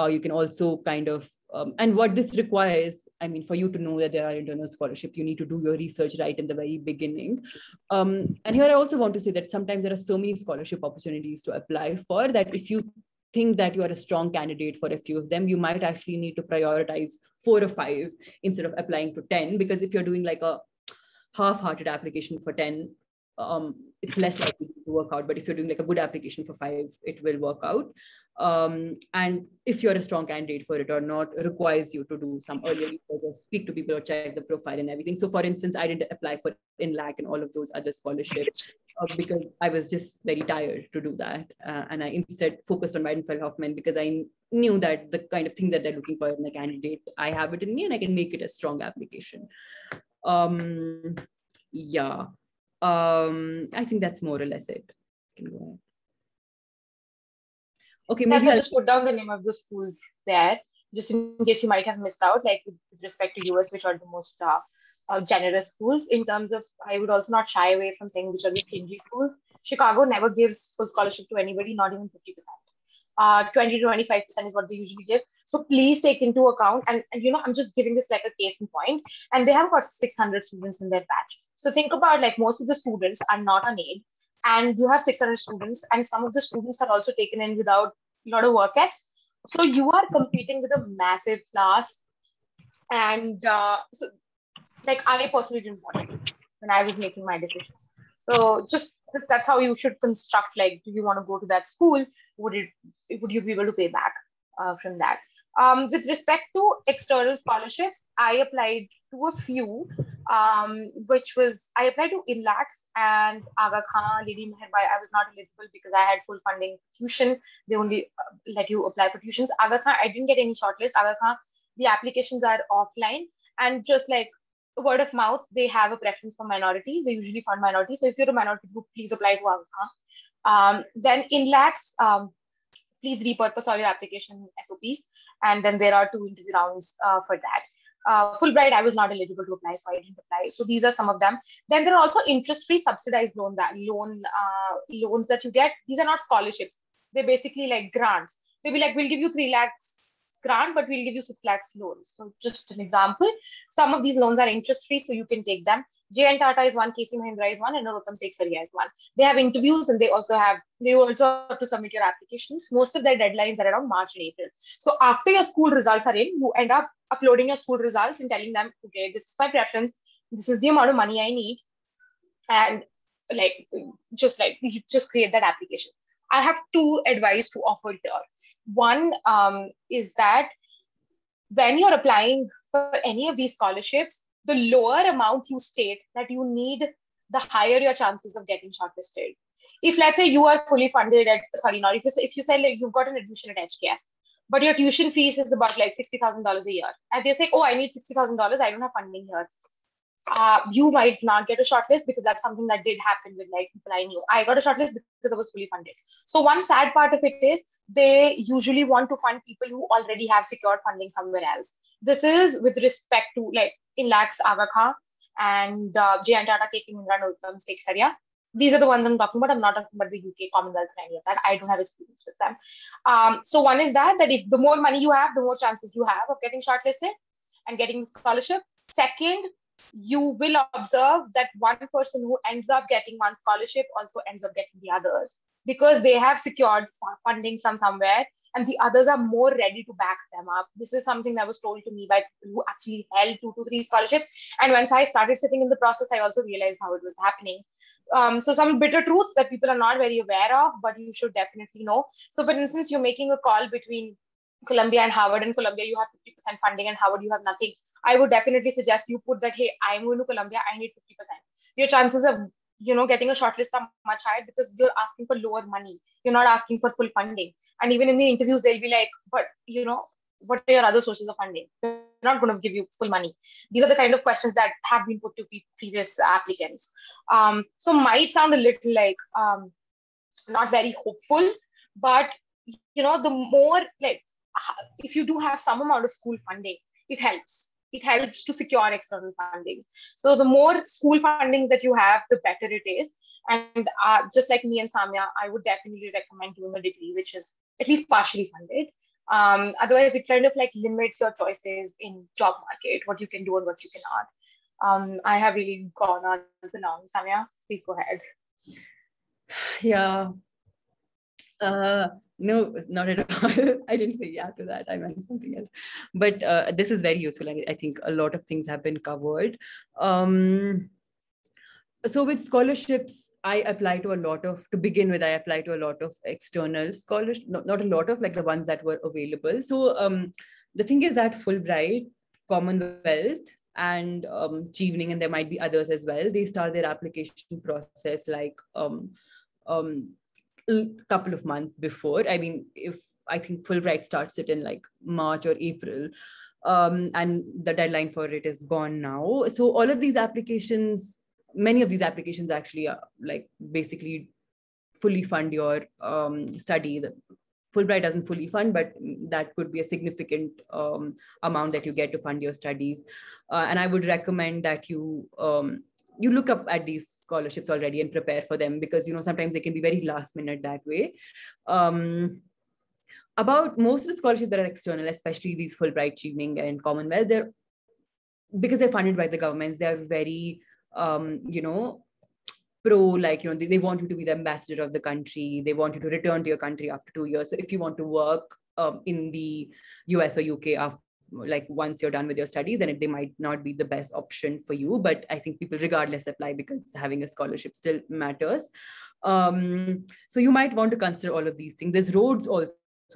you can also kind of, and what this requires, I mean, for you to know that there are internal scholarships, you need to do your research right in the very beginning. And here I also want to say that sometimes there are so many scholarship opportunities to apply for that if you think that you are a strong candidate for a few of them, you might actually need to prioritize 4 or 5 instead of applying to 10, because if you're doing like a half-hearted application for 10, it's less likely to work out. But if you're doing like a good application for 5, it will work out. And if you're a strong candidate for it or not, requires you to do some earlier research or speak to people or check the profile and everything. So for instance, I didn't apply for INLAC and all of those other scholarships because I was just very tired to do that. And I instead focused on Weidenfeld-Hoffmann because I knew that the kind of thing that they're looking for in a candidate, I have it in me and I can make it a strong application. Yeah, I think that's more or less it. Can go ahead. Okay, maybe I'll just put down the name of the schools there, just in case you might have missed out, like with respect to US, which are the most generous schools. In terms of, I would also not shy away from saying which are the stingy schools. Chicago never gives full scholarship to anybody, not even 50%. 20 to 25% is what they usually give. So please take into account, and you know, I'm just giving this like a case in point, and they have about 600 students in their batch. So think about, like, most of the students are not on aid, and you have 600 students, and some of the students are also taken in without a lot of work ex. So you are competing with a massive class, and so, like, I personally didn't want it when I was making my decisions. So just that's how you should construct, like, do you want to go to that school? Would you be able to pay back from that? With respect to external scholarships, I applied to a few, which was, I applied to INLACs and Aga Khan, Lady Mehraj. I was not eligible because I had full funding for tuition. They only let you apply for tuitions. Aga Khan, I didn't get any shortlist. Aga Khan, the applications are offline, and just like word of mouth, they have a preference for minorities. They usually fund minorities. So if you're a minority group, please apply to Aga Khan. Then INLACs, please repurpose all your application SOPs. And then there are 2 interview rounds for that. Fulbright, I was not eligible to apply, so I didn't apply. So these are some of them. Then there are also interest-free subsidized loans that you get. These are not scholarships. They're basically like grants. They'll be like, we'll give you 3 lakhs grant, but we'll give you 6 lakhs loans. So just an example, some of these loans are interest-free, so you can take them. J&T Tata is one, KC Mahindra is one, and Narottam Steksaria is one. They have interviews, and they also have to submit your applications. Most of their deadlines are around March and April. So after your school results are in, you end up uploading your school results and telling them, okay, this is my preference, this is the amount of money I need, and just create that application. I have 2 advice to offer here. One is that when you're applying for any of these scholarships, the lower amount you state that you need, the higher your chances of getting shortlisted. If, let's say, you are fully funded at, if you say, like, you've got an admission at HKS, but your tuition fees is about like $60,000 a year, and they say, oh, I need $60,000, I don't have funding here. You might not get a shortlist, because that's something that did happen with, like, people I knew. I got a shortlist because I was fully funded. So one sad part of it is they usually want to fund people who already have secured funding somewhere else. This is with respect to, like, INLACs, Aga Khan, and J&T Tata, KC Mahindra, Narottam Steksaria. These are the ones I'm talking about. I'm not talking about the UK, Commonwealth, or any of that. I don't have experience with them. So one is that if the more money you have, the more chances you have of getting shortlisted and getting scholarship. Second, you will observe that one person who ends up getting one scholarship also ends up getting the others, because they have secured funding from somewhere and the others are more ready to back them up. This is something that was told to me by people who actually held 2 to 3 scholarships. And once I started sitting in the process, I also realized how it was happening. So some bitter truths that people are not very aware of, but you should definitely know. So for instance, you're making a call between Columbia and Harvard. In Columbia, you have 50% funding, and Harvard, you have nothing. I would definitely suggest you put that, hey, I'm going to Columbia, I need 50%. Your chances of, getting a shortlist are much higher, because you're asking for lower money. You're not asking for full funding. And even in the interviews, they'll be like, but, what are your other sources of funding? They're not going to give you full money. These are the kind of questions that have been put to previous applicants. So might sound a little like not very hopeful, but, the more, like, if you do have some amount of school funding, it helps. it helps to secure external funding. So the more school funding that you have, the better it is. And just like me and Samia, I would definitely recommend doing a degree which is at least partially funded. Otherwise, it kind of like limits your choices in job market, what you can do and what you cannot. I have really gone on for long. Samia, please go ahead. Yeah. No, not at all. I didn't say yeah to that. I meant something else. But this is very useful. And I think a lot of things have been covered. So with scholarships, I apply to a lot of, to begin with, I apply to a lot of external scholarships, not a lot of, like the ones that were available. So the thing is that Fulbright, Commonwealth, and Chevening, and there might be others as well, they start their application process like couple of months before. I mean, I think Fulbright starts it in like March or April, and the deadline for it is gone now. So all of these applications, many of these applications actually are like basically fully fund your studies. Fulbright doesn't fully fund, but that could be a significant amount that you get to fund your studies. And I would recommend that you look up at these scholarships already and prepare for them, because, you know, sometimes they can be very last minute that way. About most of the scholarships that are external, especially these Fulbright, Chevening, and Commonwealth, because they're funded by the governments, they're very, you know, like, you know, they want you to be the ambassador of the country. They want you to return to your country after 2 years. So if you want to work in the US or UK after, like once you're done with your studies, then they might not be the best option for you. But I think people regardless apply, because having a scholarship still matters. So you might want to consider all of these things. There's Rhodes also.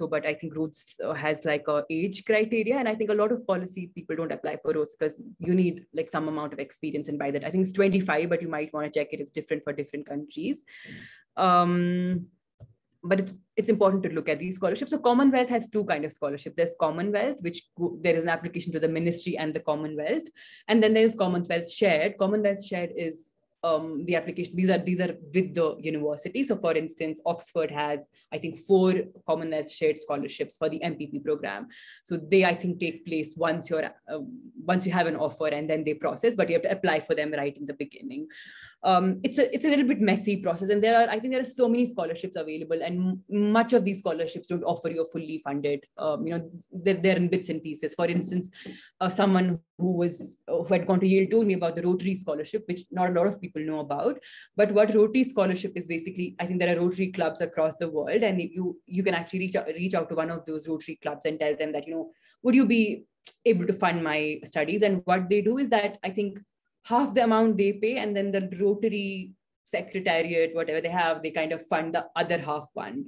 But I think Rhodes has like a age criteria, and I think a lot of policy people don't apply for Rhodes because you need like some amount of experience, and by that I think it's 25, but you might want to check it. It's different for different countries. But it's important to look at these scholarships. So Commonwealth has two kinds of scholarships. There's Commonwealth, which there is an application to the ministry and the Commonwealth, and then there's Commonwealth Shared. Commonwealth Shared is the application, these are with the university. So for instance, Oxford has, I think, 4 Commonwealth Shared scholarships for the MPP program. So they, I think, take place once you have an offer, and then they process, but you have to apply for them right in the beginning. It's a little bit messy process, and I think there are so many scholarships available, and much of these scholarships don't offer you a fully funded, you know, they're in bits and pieces. For instance, someone who had gone to Yale told me about the Rotary Scholarship, which not a lot of people know about. But what Rotary Scholarship is basically, I think there are Rotary clubs across the world, and you can actually reach out to one of those Rotary clubs and tell them that, you know, would you be able to fund my studies? And what they do is that I think half the amount they pay, and then the Rotary Secretariat, whatever they have, they kind of fund the other half one.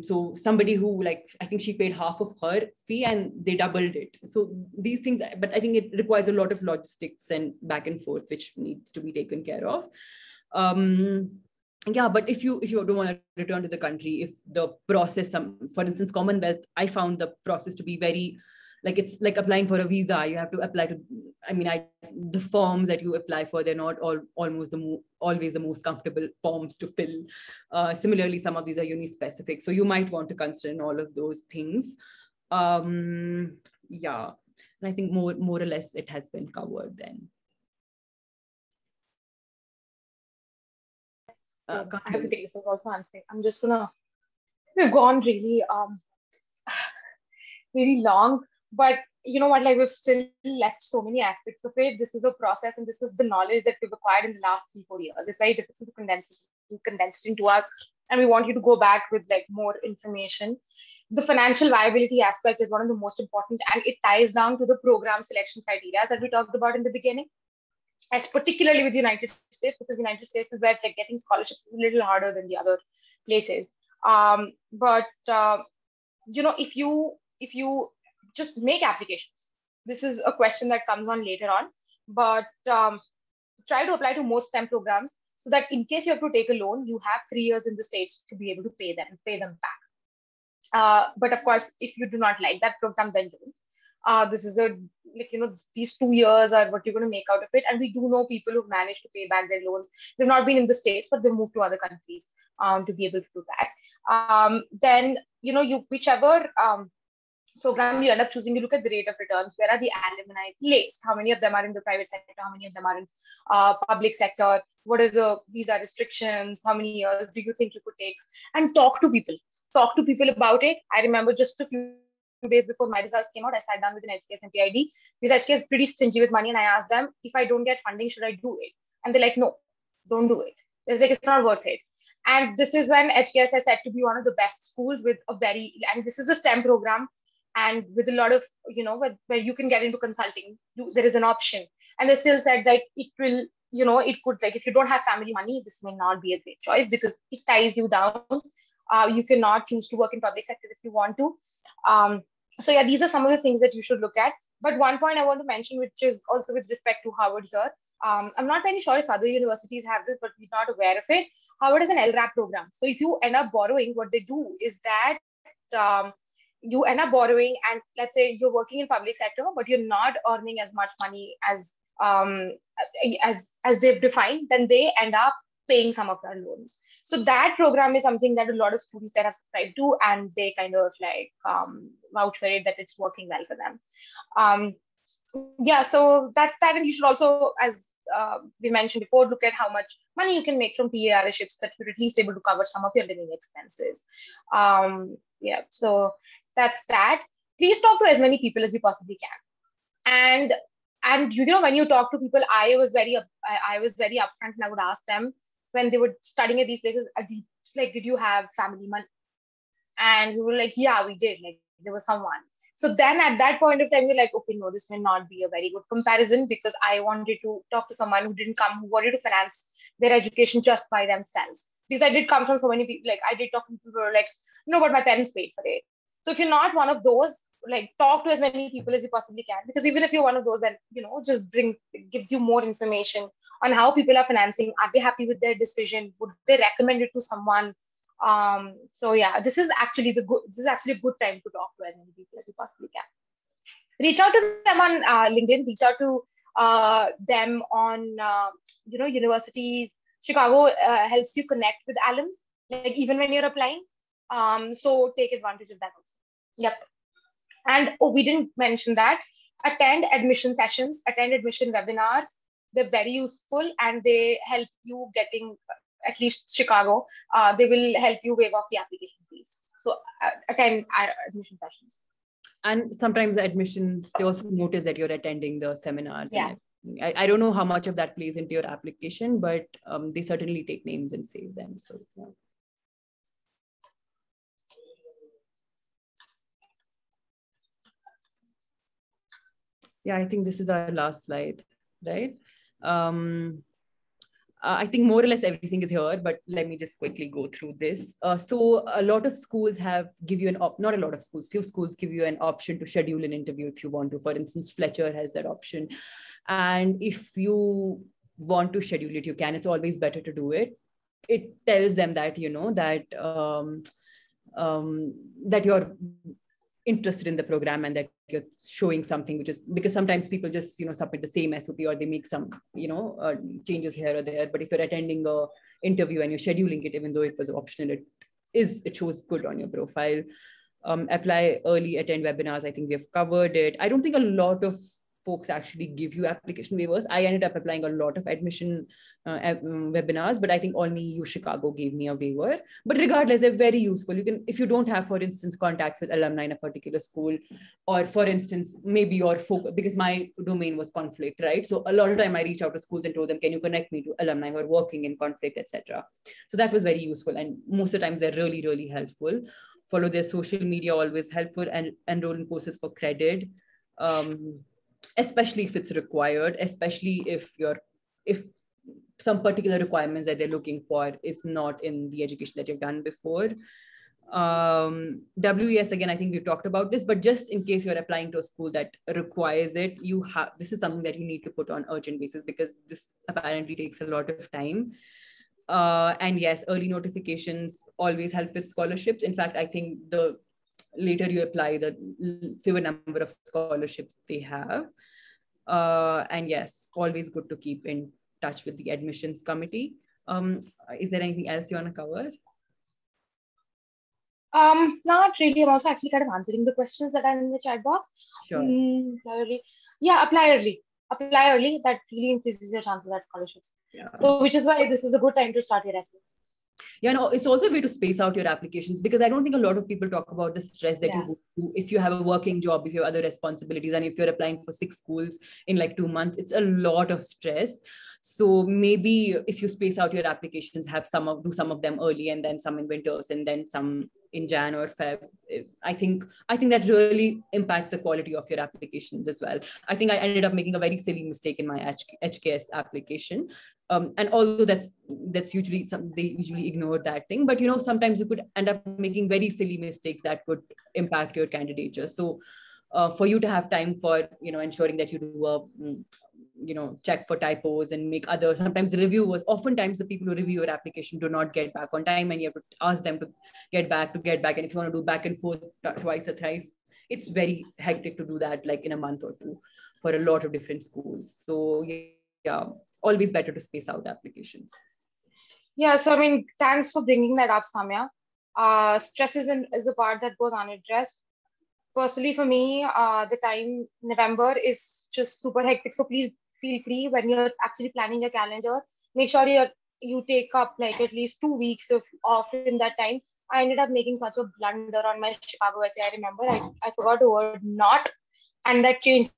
So somebody who, like, I think she paid half of her fee and they doubled it. So these things, but I think it requires a lot of logistics and back and forth, which needs to be taken care of. Yeah, but if you don't want to return to the country, if the process, for instance, Commonwealth, I found the process to be very, like, it's like applying for a visa. You have to apply to, I mean, the forms that you apply for, they're not always the most comfortable forms to fill. Similarly, some of these are uni-specific. So you might want to consider in all of those things. Yeah, and I think more or less it has been covered then. I have to take this also answering. I'm just gonna, we've gone really really long, but you know what, like we've still left so many aspects of it. This is a process, and this is the knowledge that we've acquired in the last 3-4 years. It's very difficult to condense it into us, and we want you to go back with like more information. The financial viability aspect is one of the most important, and it ties down to the program selection criteria that we talked about in the beginning, as particularly with the United States, because the United States is where like getting scholarships is a little harder than the other places. But you know, if you just make applications, this is a question that comes on later on, but try to apply to most STEM programs so that in case you have to take a loan, you have 3 years in the States to be able to pay them back. But of course, if you do not like that program, then don't. This is like, you know, these 2 years are what you're going to make out of it. And we do know people who've managed to pay back their loans. They've not been in the States, but they've moved to other countries to be able to do that. Then, you know, whichever program you end up choosing, you look at the rate of returns. Where are the alumni placed? How many of them are in the private sector? How many of them are in public sector? What are the visa restrictions? How many years do you think you could take? And talk to people. Talk to people about it. I remember just a few days before my results came out, I sat down with an HKS and PID. This HKS is pretty stingy with money, and I asked them, if I don't get funding, should I do it? And they're like, no, don't do it. It's like, it's not worth it. And this is when HKS has said to be one of the best schools with a very, and this is a STEM program, and with a lot of, where you can get into consulting, there is an option. And they still said that it will, it could, like, if you don't have family money, this may not be a great choice because it ties you down. You cannot choose to work in public sector if you want to. So yeah, these are some of the things that you should look at. But one point I want to mention, which is also with respect to Harvard here, I'm not very sure if other universities have this, but we're not aware of it. Harvard is an LRAP program. So if you end up borrowing, what they do is that you end up borrowing, and let's say you're working in public sector, but you're not earning as much money as they've defined, then they end up paying some of their loans. So that program is something that a lot of students that have subscribed to, and they kind of like vouch for it that it's working well for them. Yeah, so that's that. And you should also, as we mentioned before, look at how much money you can make from PARships that you're at least able to cover some of your living expenses. Yeah, so that's that. Please talk to as many people as you possibly can. And when you talk to people, I was very upfront, and I would ask them when they were studying at these places, like, did you have family money? And we were like, yeah, we did. Like, there was someone. So then at that point of time, you're like, okay, no, this may not be a very good comparison, because I wanted to talk to someone who wanted to finance their education just by themselves. Because I did come from so many people, like I did talk to people who were like, no, but my parents paid for it. So if you're not one of those, like, talk to as many people as you possibly can, because even if you're one of those, then, it gives you more information on how people are financing. Are they happy with their decision? Would they recommend it to someone? So yeah, this is actually a good time to talk to as many people as you possibly can. Reach out to them on LinkedIn, reach out to them on, universities. Chicago helps you connect with alums, like even when you're applying. So take advantage of that also. Yep. And we didn't mention that. Attend admission sessions, attend admission webinars. They're very useful, and they help you getting, at least Chicago, they will help you waive off the application fees. So attend admission sessions. And sometimes the admissions, they also notice that you're attending the seminars. Yeah. I don't know how much of that plays into your application, but they certainly take names and save them. So yeah. Yeah, I think this is our last slide, right? I think more or less everything is here, but let me just quickly go through this. So a lot of schools give you not a lot of schools, few schools give you an option to schedule an interview if you want to. For instance, Fletcher has that option. And if you want to schedule it, you can. It's always better to do it. It tells them that, that you're interested in the program and that you're showing something, which is, because sometimes people just submit the same SOP, or they make some changes here or there. But if you're attending a interview and you're scheduling it, even though it was optional, it shows good on your profile. Apply early, attend webinars. I think we have covered it. I don't think a lot of folks actually give you application waivers. I ended up applying a lot of admission webinars, but I think only U Chicago gave me a waiver. But regardless, they're very useful. You can, if you don't have, for instance, contacts with alumni in a particular school, or for instance, maybe your focus, because my domain was conflict, right? So a lot of time I reached out to schools and told them, can you connect me to alumni who are working in conflict, etc. So that was very useful. And most of the times they're really, really helpful. Follow their social media, always helpful, and enroll in courses for credit. Especially if it's required, especially if some particular requirements that they're looking for is not in the education that you've done before. WES, again, I think we've talked about this, but just in case you're applying to a school that requires it, this is something that you need to put on urgent basis, because this apparently takes a lot of time. And yes, early notifications always help with scholarships. In fact, I think the later you apply, the fewer number of scholarships they have. And yes, always good to keep in touch with the admissions committee. Is there anything else you want to cover? Not really. I'm also actually kind of answering the questions that are in the chat box. Sure. Apply early. Yeah, apply early. Apply early. That really increases your chances at scholarships. Yeah. So, which is why this is a good time to start your essays. Yeah, no, it's also a way to space out your applications, because I don't think a lot of people talk about the stress that you go through if you have a working job, if you have other responsibilities, and if you're applying for 6 schools in like 2 months, it's a lot of stress. So maybe if you space out your applications, do some of them early and then some in winters and then some in Jan or Feb, I think that really impacts the quality of your applications as well. I think I ended up making a very silly mistake in my HKS application. And although that's usually they usually ignore that thing, but sometimes you could end up making very silly mistakes that could impact your candidature. So for you to have time for ensuring that you do a check for typos and make sometimes the reviewers, oftentimes the people who review your application do not get back on time, and you have to ask them to get back. And if you want to do back and forth twice or thrice, it's very hectic to do that like in a month or two for a lot of different schools. So yeah, always better to space out the applications. Yeah, so I mean, thanks for bringing that up, Samia. Stress is the part that goes unaddressed. Personally, for me, the time November is just super hectic. So please feel free when you're actually planning your calendar. Make sure you take up like at least 2 weeks off in that time. I ended up making such a blunder on my Chicago essay. I remember I forgot the word "not," and that changed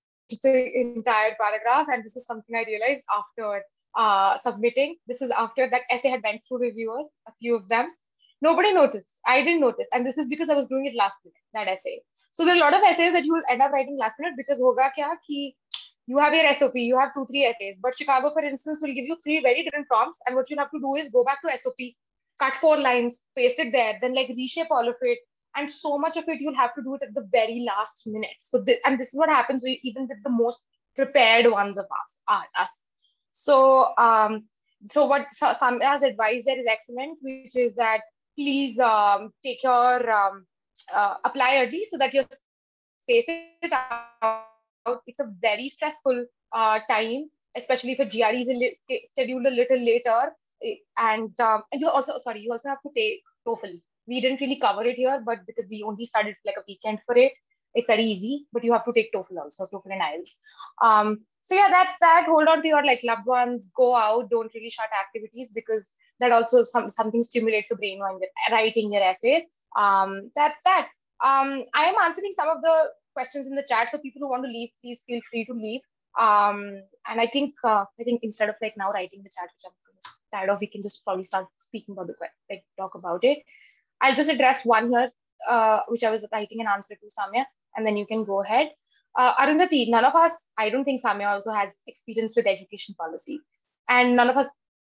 the entire paragraph. And this is something I realized after submitting. This is after that essay had went through reviewers, a few of them. Nobody noticed. I didn't notice. And this is because I was doing it last minute, that essay. So there are a lot of essays that you will end up writing last minute because hoga kya ki you have your SOP, you have 2-3 essays. But Chicago, for instance, will give you 3 very different prompts. And what you'll have to do is go back to SOP, cut 4 lines, paste it there, then like reshape all of it. And so much of it, you'll have to do it at the very last minute. So, and this is what happens even with the most prepared ones of us. So, so what Samia has advised there is excellent, which is that please take your apply early so that you space it out. It's a very stressful time, especially for GREs scheduled a little later. And you also have to take TOEFL. We didn't really cover it here, but because we only studied like a weekend for it, it's very easy. But you have to take TOEFL also, TOEFL and IELTS. So yeah, that's that. Hold on to your like loved ones. Go out. Don't really shut activities because that also something stimulates the brain when you're writing your essays. That's that. I am answering some of the questions in the chat. So people who want to leave, please feel free to leave. And I think instead of like now writing the chat, which I'm tired of, we can just probably start speaking about talk about it. I'll just address one here, which I was writing an answer to Samia, and then you can go ahead. Arundhati, none of us, I don't think Samia also has experience with education policy. And none of us,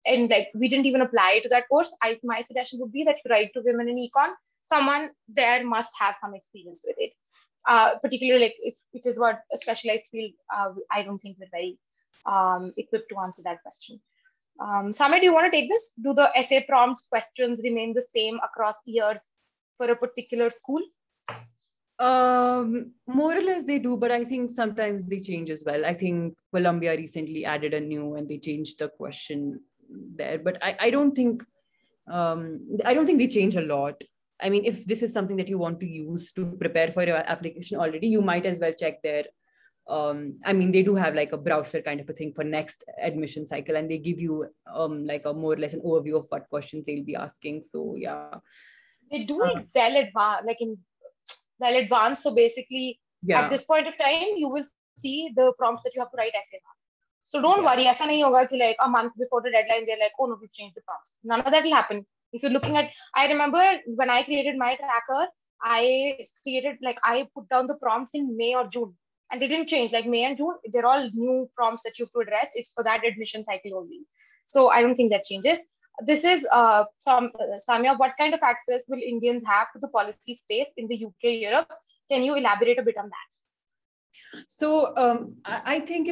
and like we didn't even apply to that course. My suggestion would be that you write to women in econ. Someone there must have some experience with it. Particularly like if it is what a specialized field, I don't think we're very equipped to answer that question. Samia, do you want to take this? Do the essay prompts questions remain the same across years for a particular school? More or less they do, but I think sometimes they change as well. I think Columbia recently added a new and they changed the question there, but I don't think they change a lot. I mean, if this is something that you want to use to prepare for your application already, you might as well check their I mean, they do have like a browser kind of a thing for next admission cycle, and they give you like a more or less an overview of what questions they'll be asking. So yeah, they do it well advanced. So basically, at this point of time, you will see the prompts that you have to write essays on. So don't worry, aisa nahi hoga ki like a month before the deadline, they're like, oh no, we've changed the prompts. None of that will happen. If you're looking at, I remember when I created my tracker, I put down the prompts in May or June. And they didn't change, like May and June, they're all new prompts that you have to address. It's for that admission cycle only. So I don't think that changes. This is Samia, what kind of access will Indians have to the policy space in the UK, Europe? Can you elaborate a bit on that? So I think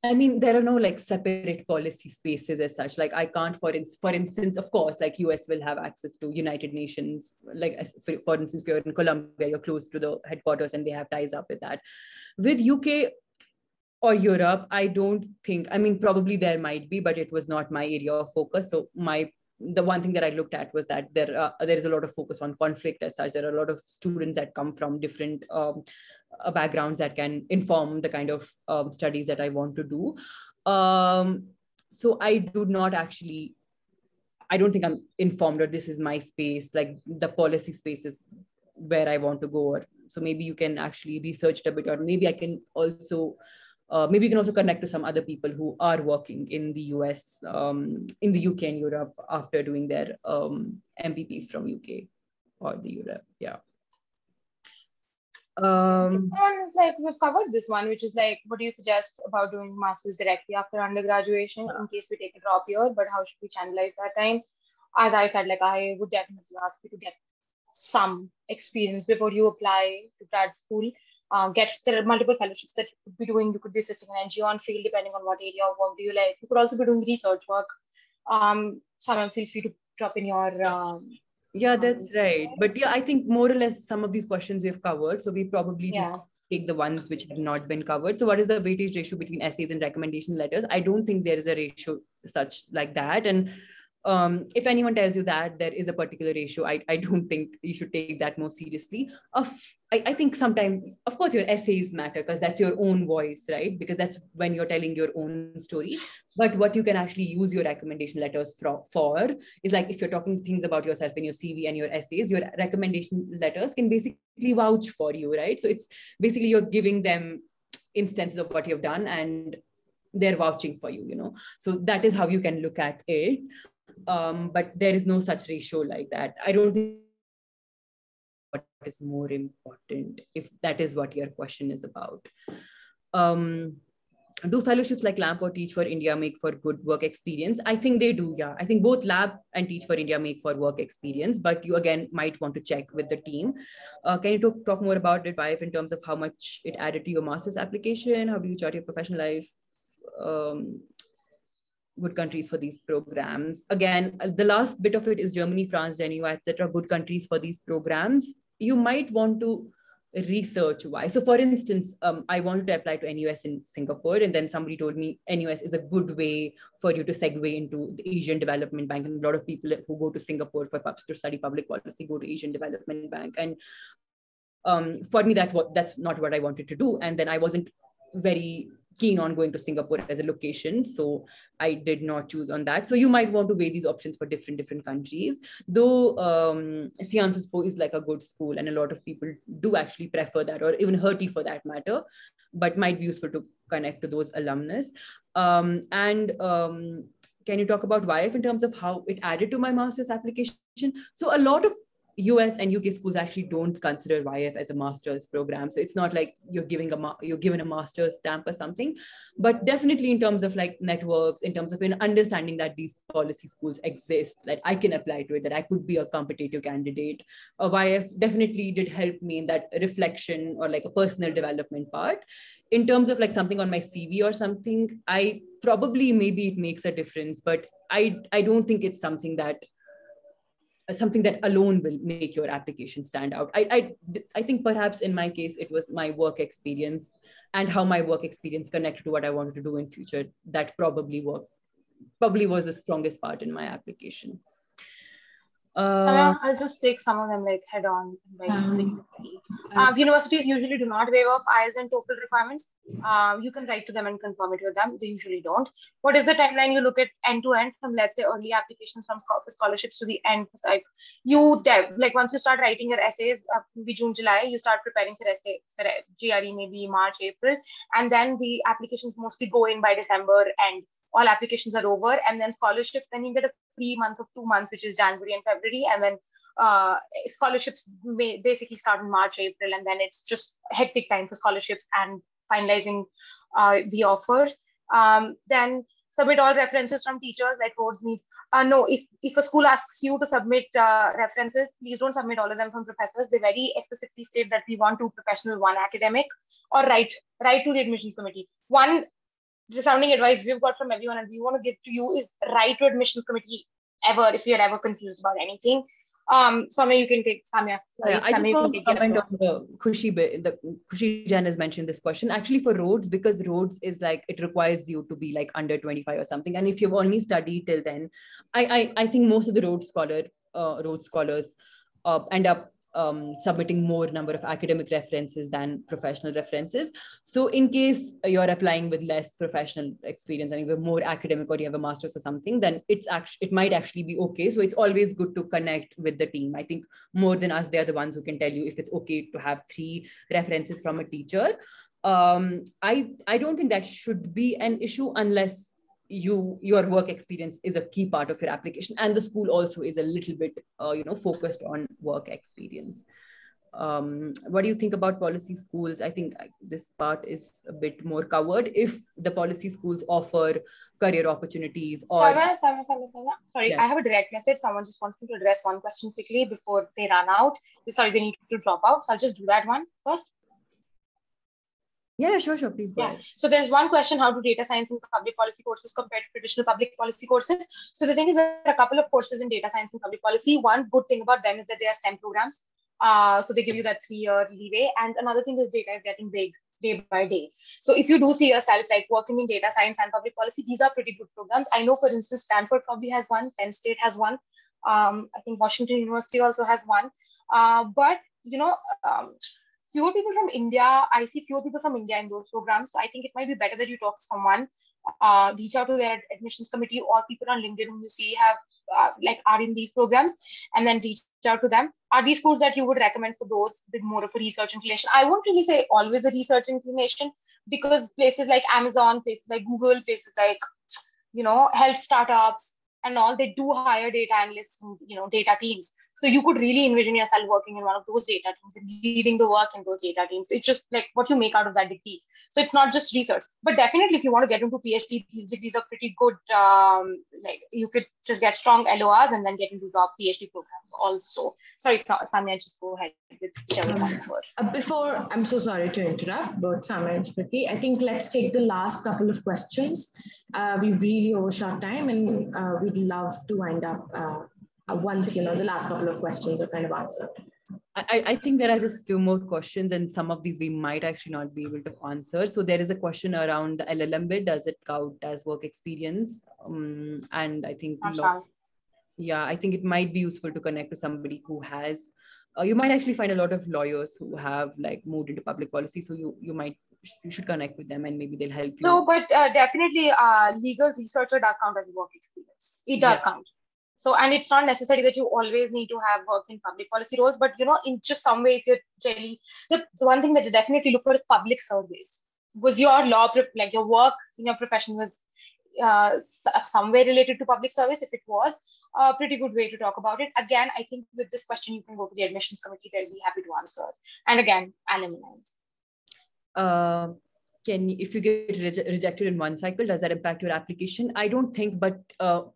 I mean, there are no like separate policy spaces as such. Like I can't, for instance, of course, like US will have access to United Nations. Like for instance, if you're in Colombia, you're close to the headquarters and they have ties up with that. With UK or Europe, I don't think, I mean, probably there might be, but it was not my area of focus. So my the one thing that I looked at was that there is a lot of focus on conflict as such. There are a lot of students that come from different backgrounds that can inform the kind of studies that I want to do. So I do not actually, I don't think I'm informed, or this is my space, like the policy space is where I want to go. Or so maybe you can actually research it a bit, or maybe I can also, maybe you can also connect to some other people who are working in the US, in the UK and Europe after doing their MPPs from UK or the Europe. Yeah. One is like, we've covered this one, which is like, what do you suggest about doing masters directly after undergraduation in case we take a drop year, but how should we channelize that time? As I said, like, I would definitely ask you to get some experience before you apply to grad school. There are multiple fellowships that you could be doing. You could be assisting an NGO on field, depending on what area of work do you like. You could also be doing research work. Samia, feel free to drop in your yeah, that's right. But yeah, I think more or less some of these questions we've covered. So we probably just take the ones which have not been covered. So what is the weightage ratio between essays and recommendation letters? I don't think there is a ratio such like that. And if anyone tells you that there is a particular ratio, I don't think you should take that more seriously. I think sometimes, of course, your essays matter because that's your own voice, right? Because that's when you're telling your own story. But what you can actually use your recommendation letters for is like, if you're talking things about yourself in your CV and your essays, your recommendation letters can basically vouch for you, right? So it's basically you're giving them instances of what you've done and they're vouching for you, you know? So that is how you can look at it. But there is no such ratio like that. I don't think what is more important, if that is what your question is about. Do fellowships like LAMP or Teach for India make for good work experience? I think they do, yeah. I think both LAMP and Teach for India make for work experience, but you again might want to check with the team. Can you talk more about it, Vive, in terms of how much it added to your master's application? How do you chart your professional life? Good countries for these programs. Again, the last bit of it is Germany, France, Geneva, etc. Good countries for these programs. You might want to research why. So for instance, I wanted to apply to NUS in Singapore, and then somebody told me NUS is a good way for you to segue into the Asian Development Bank. And a lot of people who go to Singapore to study public policy go to Asian Development Bank. And for me, that's not what I wanted to do. And then I wasn't very keen on going to Singapore as a location, so I did not choose on that. So you might want to weigh these options for different countries. Though Sciences Po is like a good school, and a lot of people do actually prefer that, or even Hertie for that matter, but might be useful to connect to those alumnus. Can you talk about YF in terms of how it added to my master's application? So a lot of US and UK schools actually don't consider YF as a master's program. So it's not like you're given a master's stamp or something, but definitely in terms of like networks, in terms of understanding that these policy schools exist, that I can apply to it, that I could be a competitive candidate. YF definitely did help me in that reflection or like a personal development part. In terms of like something on my CV or something, maybe it makes a difference, but I don't think it's something that alone will make your application stand out. I think perhaps in my case, it was my work experience and how my work experience connected to what I wanted to do in future. That probably was the strongest part in my application. I'll just take some of them like head on. Universities usually do not waive off IELTS and TOEFL requirements. You can write to them and confirm it with them. They usually don't. What is the timeline you look at end to end from, let's say, early applications from scholarships to the end? Like once you start writing your essays, maybe June, July, you start preparing for essay for GRE, maybe March, April, and then the applications mostly go in by December and all applications are over, and then scholarships, then you get a free month of 2 months, which is January and February, and then scholarships basically start in March, April, and then it's just hectic time for scholarships and finalizing the offers. Then submit all references from teachers, like Rhodes needs. No, if a school asks you to submit references, please don't submit all of them from professors. They very explicitly state that we want 2 professional, 1 academic, or write to the admissions committee. One resounding advice we've got from everyone and we want to give to you is write to admissions committee if you're ever confused about anything. Samia, you can take Samia. I just want to comment on the Khushi bit. The Khushi Jan has mentioned this question. Actually, for roads, because roads is like, it requires you to be like under 25 or something. And if you've only studied till then, I think most of the road scholars end up submitting more number of academic references than professional references. So in case you're applying with less professional experience and you have more academic or you have a master's or something, then it might actually be okay. So it's always good to connect with the team. I think more than us, they're the ones who can tell you if it's okay to have 3 references from a teacher. I don't think that should be an issue unless your work experience is a key part of your application, and the school also is a little bit focused on work experience. What do you think about policy schools? I think this part is a bit more covered. If the policy schools offer career opportunities or... Sorry, yeah. I have a direct message. Someone just wants me to address one question quickly before they run out. Sorry, they need to drop out. So I'll just do that one first. Yeah, sure. Please go ahead. So there's one question: how do data science and public policy courses compare to traditional public policy courses? So the thing is, there are a couple of courses in data science and public policy. One good thing about them is that they are STEM programs. So they give you that 3-year leeway. And another thing is data is getting big day by day. So if you do see yourself like working in data science and public policy, these are pretty good programs. I know, for instance, Stanford probably has one, Penn State has one. I think Washington University also has one. But fewer people from India, I see fewer people from India in those programs. So I think it might be better that you talk to someone, reach out to their admissions committee or people on LinkedIn who you see are in these programs, and then reach out to them. Are these schools that you would recommend for those with more of a research inclination? I won't really say always a research inclination, because places like Amazon, places like Google, places like, health startups and all, they do hire data analysts and, data teams. So you could really envision yourself working in one of those data teams and leading the work in those data teams. It's just like what you make out of that degree. So it's not just research, but definitely if you want to get into PhD, these degrees are pretty good. You could just get strong LORs and then get into the PhD programs also. Sorry, Samia, just go ahead with whichever one first. Before, I'm so sorry to interrupt both Samia and Smriti. I think let's take the last couple of questions. We've really overshot time, and we'd love to wind up once the last couple of questions are kind of answered. I think there are just few more questions, and some of these we might actually not be able to answer. So there is a question around the LLM bit. Does it count as work experience? And I think I think it might be useful to connect to somebody who has. You might actually find a lot of lawyers who have moved into public policy. So you should connect with them and maybe they'll help you. So, but definitely legal researcher does count as work experience. It does count. So, and it's not necessary that you always need to have worked in public policy roles, but in just some way, if you're really, the one thing that you definitely look for is public service. Was your your work in your profession was some way related to public service? If it was, a pretty good way to talk about it. Again, I think with this question, you can go to the admissions committee. They'll be happy to answer. And again, anonymize. If you get rejected in one cycle, does that impact your application? I don't think, but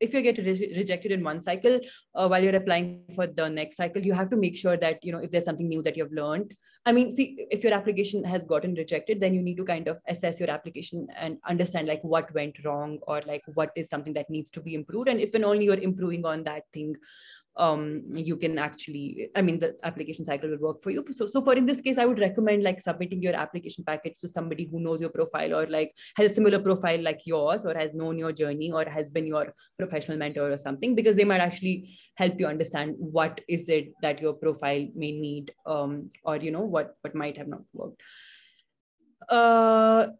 if you get rejected in one cycle, while you're applying for the next cycle, you have to make sure that, if there's something new that you've learned. I mean, see, if your application has gotten rejected, then you need to kind of assess your application and understand what went wrong, or what is something that needs to be improved. And if and only you're improving on that thing, you can actually, the application cycle will work for you. So for in this case, I would recommend submitting your application package to somebody who knows your profile, or has a similar profile like yours, or has known your journey, or has been your professional mentor or something, because they might actually help you understand what is it that your profile may need, or what might have not worked.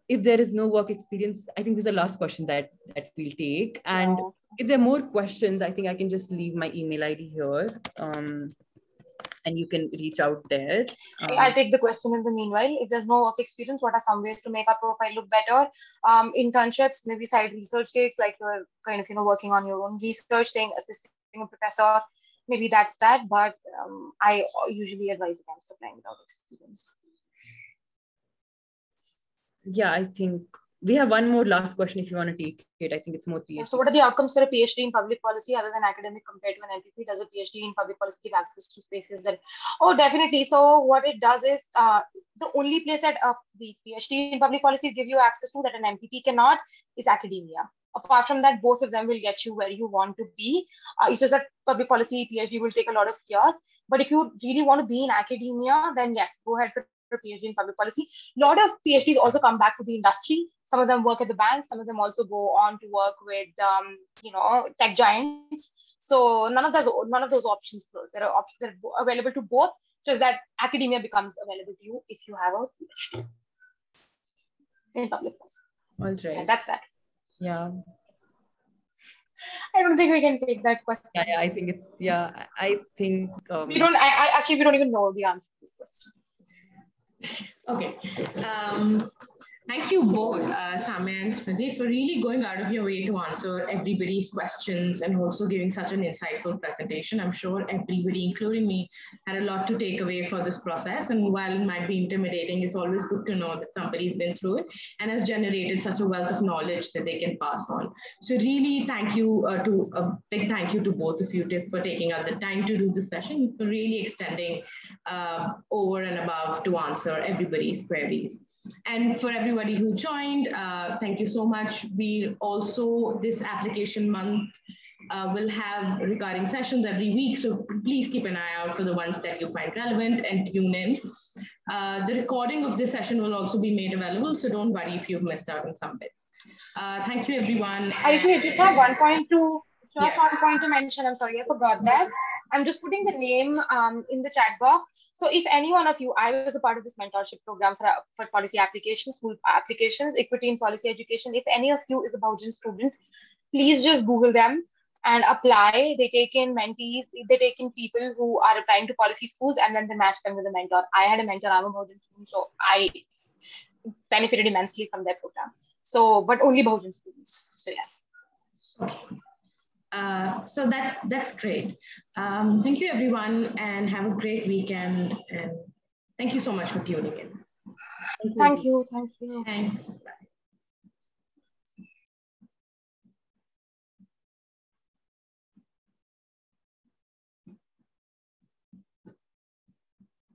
If there is no work experience, I think this is the last question that we'll take. And if there are more questions, I think I can just leave my email ID here, and you can reach out there. I'll take the question in the meanwhile. If there's no work experience, what are some ways to make our profile look better? Internships, maybe side research gigs, like you're kind of working on your own research thing, assisting a professor. Maybe that's that. But I usually advise against applying without experience. Yeah, I think we have one more last question if you want to take it. I think it's more PhD. So what are the outcomes for a PhD in public policy other than academic compared to an MPP? Does a PhD in public policy give access to spaces that... Oh, definitely. So what it does is the only place that a PhD in public policy give you access to that an MPP cannot is academia. Apart from that, both of them will get you where you want to be. It's just that public policy PhD will take a lot of years. But if you really want to be in academia, then yes, go ahead for a PhD in public policy. A lot of PhDs also come back to the industry. Some of them work at the bank. Some of them also go on to work with, tech giants. So none of those options close. There are options that are available to both, so that academia becomes available to you if you have a PhD in public policy. All right. Yeah, that's that. Yeah. I don't think we can take that question. Yeah, I think it's, I think. We don't even know the answer to this question. Okay. Thank you both, Samia and Smriti, for really going out of your way to answer everybody's questions and also giving such an insightful presentation. I'm sure everybody, including me, had a lot to take away for this process. And while it might be intimidating, it's always good to know that somebody's been through it and has generated such a wealth of knowledge that they can pass on. So really thank you a big thank you to both of you for taking out the time to do this session, for really extending over and above to answer everybody's queries. And for everybody who joined, thank you so much. We also, this application month, will have recurring sessions every week. So please keep an eye out for the ones that you find relevant and tune in. The recording of this session will also be made available. So don't worry if you've missed out on some bits. Thank you, everyone. I just have one point to mention. I'm sorry, I forgot that. I'm just putting the name in the chat box. So if any one of you, I was a part of this mentorship program for policy applications, school applications, equity in policy education. If any of you is a Bhujan student, please just Google them and apply. They take in mentees, they take in people who are applying to policy schools, and then they match them with a mentor. I had a mentor, I'm a Bhujan student, so I benefited immensely from their program. So, but only Bhujan students, so yes. Okay. So that's great. Thank you, everyone, and have a great weekend. And thank you so much for tuning in. Thank you. Thanks.